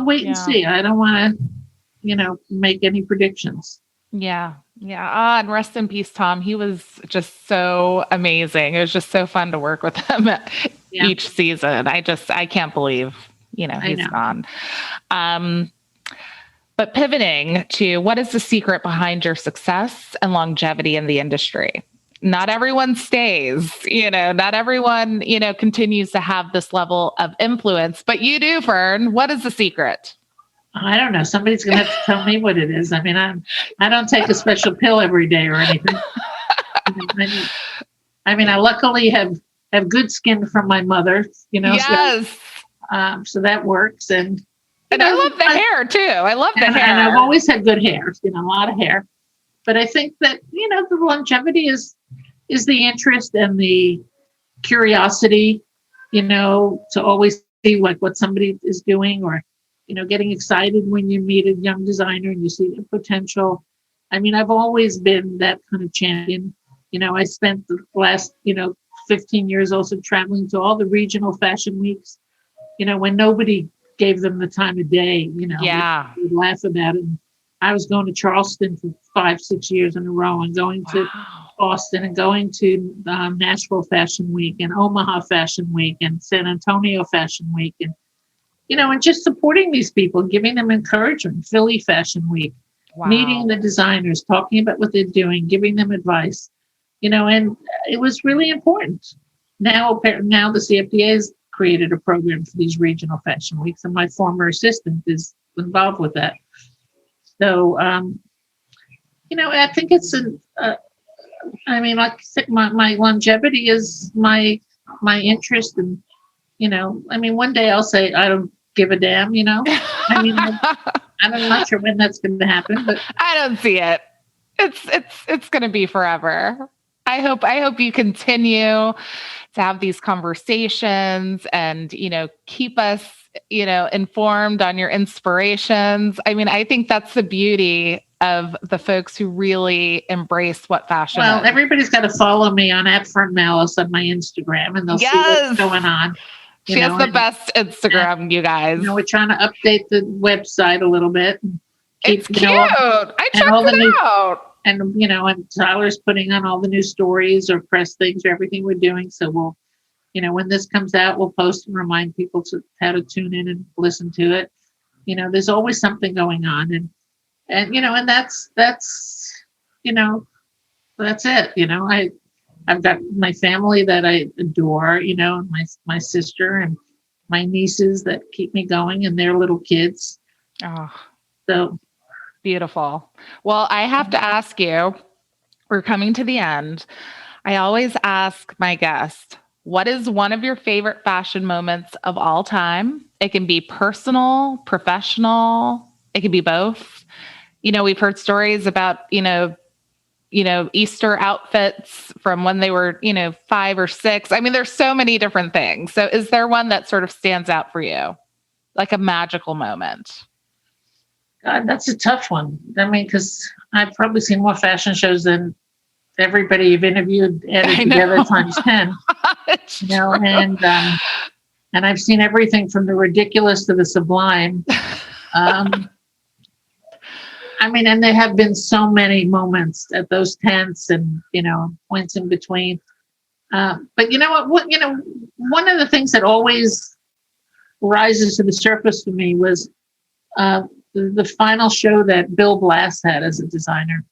wait and see. I don't want to, make any predictions. Yeah. Yeah. And rest in peace, Tom. He was just so amazing. It was just so fun to work with him each season. I can't believe, he's gone. But pivoting to what is the secret behind your success and longevity in the industry? Not everyone stays, not everyone, continues to have this level of influence, but you do, Fern. What is the secret? I don't know. Somebody's going to have to tell me what it is. I mean, I don't take a special pill every day or anything. I luckily have good skin from my mother, Yes. So that works. And I love the hair too. I love the hair. And I've always had good hair, a lot of hair. But I think that, the longevity is the interest and the curiosity, to always see what somebody is doing, or, getting excited when you meet a young designer and you see the potential. I mean, I've always been that kind of champion. I spent the last, 15 years also traveling to all the regional fashion weeks, when nobody gave them the time of day, Yeah. we'd laugh about it. I was going to Charleston for 5-6 years in a row, and going to Boston, and going to Nashville Fashion Week, and Omaha Fashion Week, and San Antonio Fashion Week, and and just supporting these people, giving them encouragement. Philly Fashion Week, meeting the designers, talking about what they're doing, giving them advice, and it was really important. Now the CFDA has created a program for these regional fashion weeks, and my former assistant is involved with that. So, I think it's my longevity is my interest, and, one day I'll say, I don't give a damn, I'm not sure when that's going to happen, but I don't see it. It's going to be forever. I hope you continue to have these conversations and, keep us, informed on your inspirations. I mean, I think that's the beauty of the folks who really embrace what fashion is. Everybody's got to follow me on @Fern Mallis on my Instagram, and they'll see what's going on. She has the best Instagram, you guys. We're trying to update the website a little bit. It's cute. I checked it out. And, and Tyler's putting on all the new stories or press things or everything we're doing. So we'll, when this comes out, we'll post and remind people how to tune in and listen to it. There's always something going on. And that's it. I've got my family that I adore, my sister and my nieces that keep me going, and their little kids. Oh, so beautiful. Well, I have to ask you, we're coming to the end. I always ask my guest, what is one of your favorite fashion moments of all time? It can be personal, professional. It can be both. We've heard stories about, Easter outfits from when they were, 5 or 6. I mean, there's so many different things. So is there one that sort of stands out for you? Like a magical moment? God, that's a tough one. I mean, because I've probably seen more fashion shows than everybody you've interviewed added together times 10. And I've seen everything from the ridiculous to the sublime. And there have been so many moments at those tents and, points in between. But you know what, one of the things that always rises to the surface for me was the final show that Bill Blass had as a designer.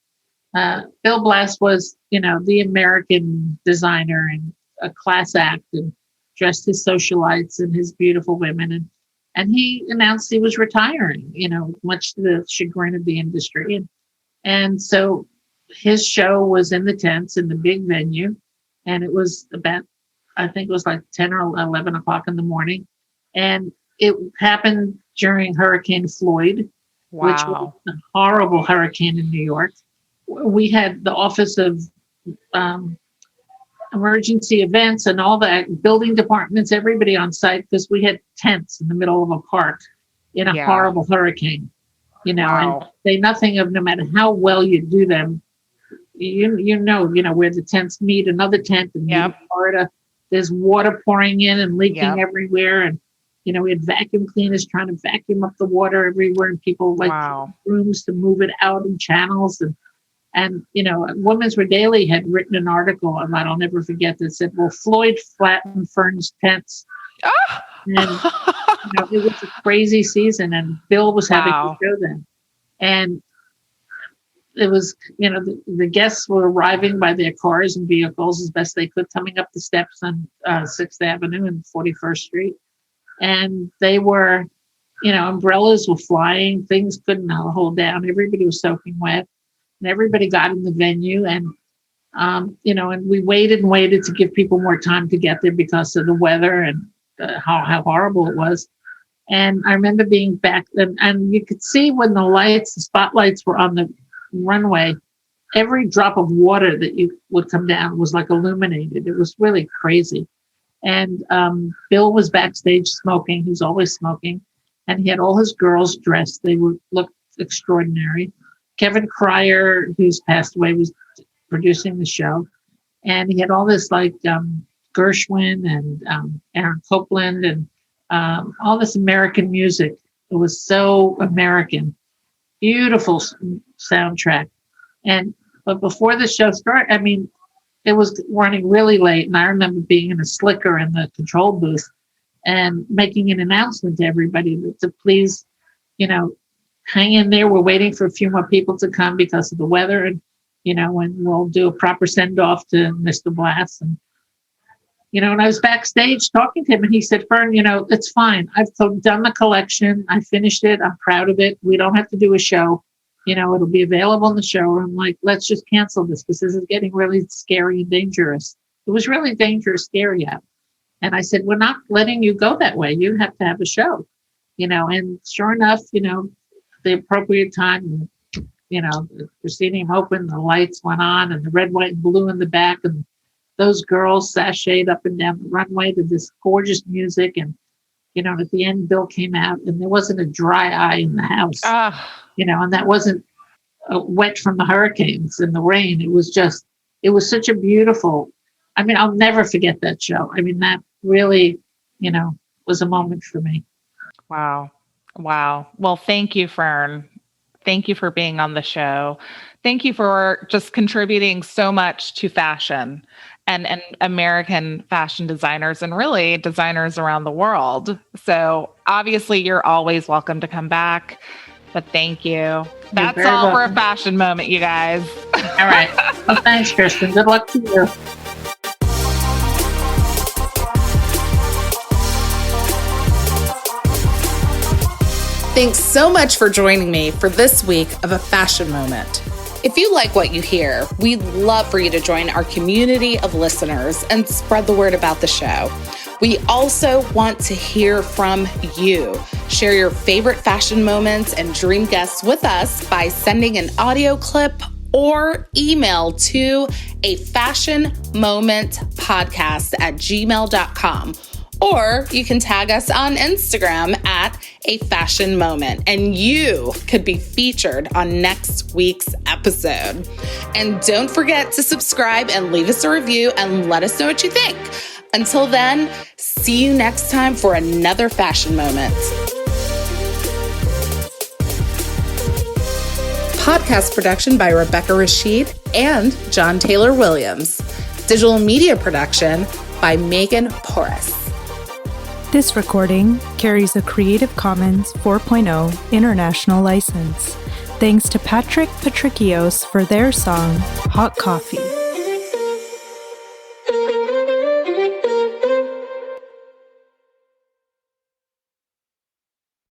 Bill Blass was, the American designer and a class act, and dressed his socialites and his beautiful women. And he announced he was retiring, much to the chagrin of the industry. And so his show was in the tents in the big venue, and it was about, I think it was like 10 or 11 o'clock in the morning. And it happened during Hurricane Floyd, which was a horrible hurricane in New York. We had the Office of Emergency Events and all the building departments, everybody on site, because we had tents in the middle of a park in a horrible hurricane, and say nothing of, no matter how well you do them, you know where the tents meet another tent in Florida, there's water pouring in and leaking everywhere. And, we had vacuum cleaners trying to vacuum up the water everywhere, and people rooms to move it out in channels. And Women's Wear Daily had written an article, and I'll never forget, that said, well, Floyd flattened Fern's tents. And it was a crazy season, and Bill was having to show them. And it was, the guests were arriving by their cars and vehicles as best they could, coming up the steps on 6th Avenue and 41st Street. And they were, umbrellas were flying, things couldn't hold down. Everybody was soaking wet, and everybody got in the venue. And, and we waited and waited to give people more time to get there because of the weather and how horrible it was. And I remember being back then, and you could see when the spotlights were on the runway, every drop of water that you would come down was like illuminated. It was really crazy. And Bill was backstage smoking. He's always smoking. And he had all his girls dressed. They looked extraordinary. Kevin Cryer, who's passed away, was producing the show. And he had all this like Gershwin and Aaron Copland and all this American music. It was so American. Beautiful soundtrack. But before the show started, it was running really late, and I remember being in a slicker in the control booth and making an announcement to everybody to please, hang in there. We're waiting for a few more people to come because of the weather, and we'll do a proper send off to Mr. Blass. And and I was backstage talking to him, and he said, "Fern, it's fine. I've done the collection. I finished it. I'm proud of it. We don't have to do a show. It'll be available in the showroom. Like, let's just cancel this because this is getting really scary and dangerous." It was really dangerous, scary out. And I said, "We're not letting you go that way. You have to have a show." And sure enough, the appropriate time, the proscenium opened, the lights went on, and the red, white, and blue in the back, and those girls sashayed up and down the runway to this gorgeous music. And, at the end, Bill came out, and there wasn't a dry eye in the house. And that wasn't wet from the hurricanes and the rain. It was such a beautiful, I'll never forget that show. That really, was a moment for me. Wow. Well, thank you, Fern. Thank you for being on the show. Thank you for just contributing so much to fashion and American fashion designers, and really designers around the world. So obviously you're always welcome to come back. But thank you. That's all for a fashion moment, you guys. All right. Well, thanks, Kristen. Good luck to you. Thanks so much for joining me for this week of A Fashion Moment. If you like what you hear, we'd love for you to join our community of listeners and spread the word about the show. We also want to hear from you. Share your favorite fashion moments and dream guests with us by sending an audio clip or email to afashionmomentpodcast@gmail.com. Or you can tag us on Instagram @afashionmoment, and you could be featured on next week's episode. And don't forget to subscribe and leave us a review and let us know what you think. Until then, see you next time for another fashion moment. Podcast production by Rebecca Rashid and John Taylor Williams. Digital media production by Megan Porras. This recording carries a Creative Commons 4.0 international license. Thanks to Patrick Patricios for their song, Hot Coffee.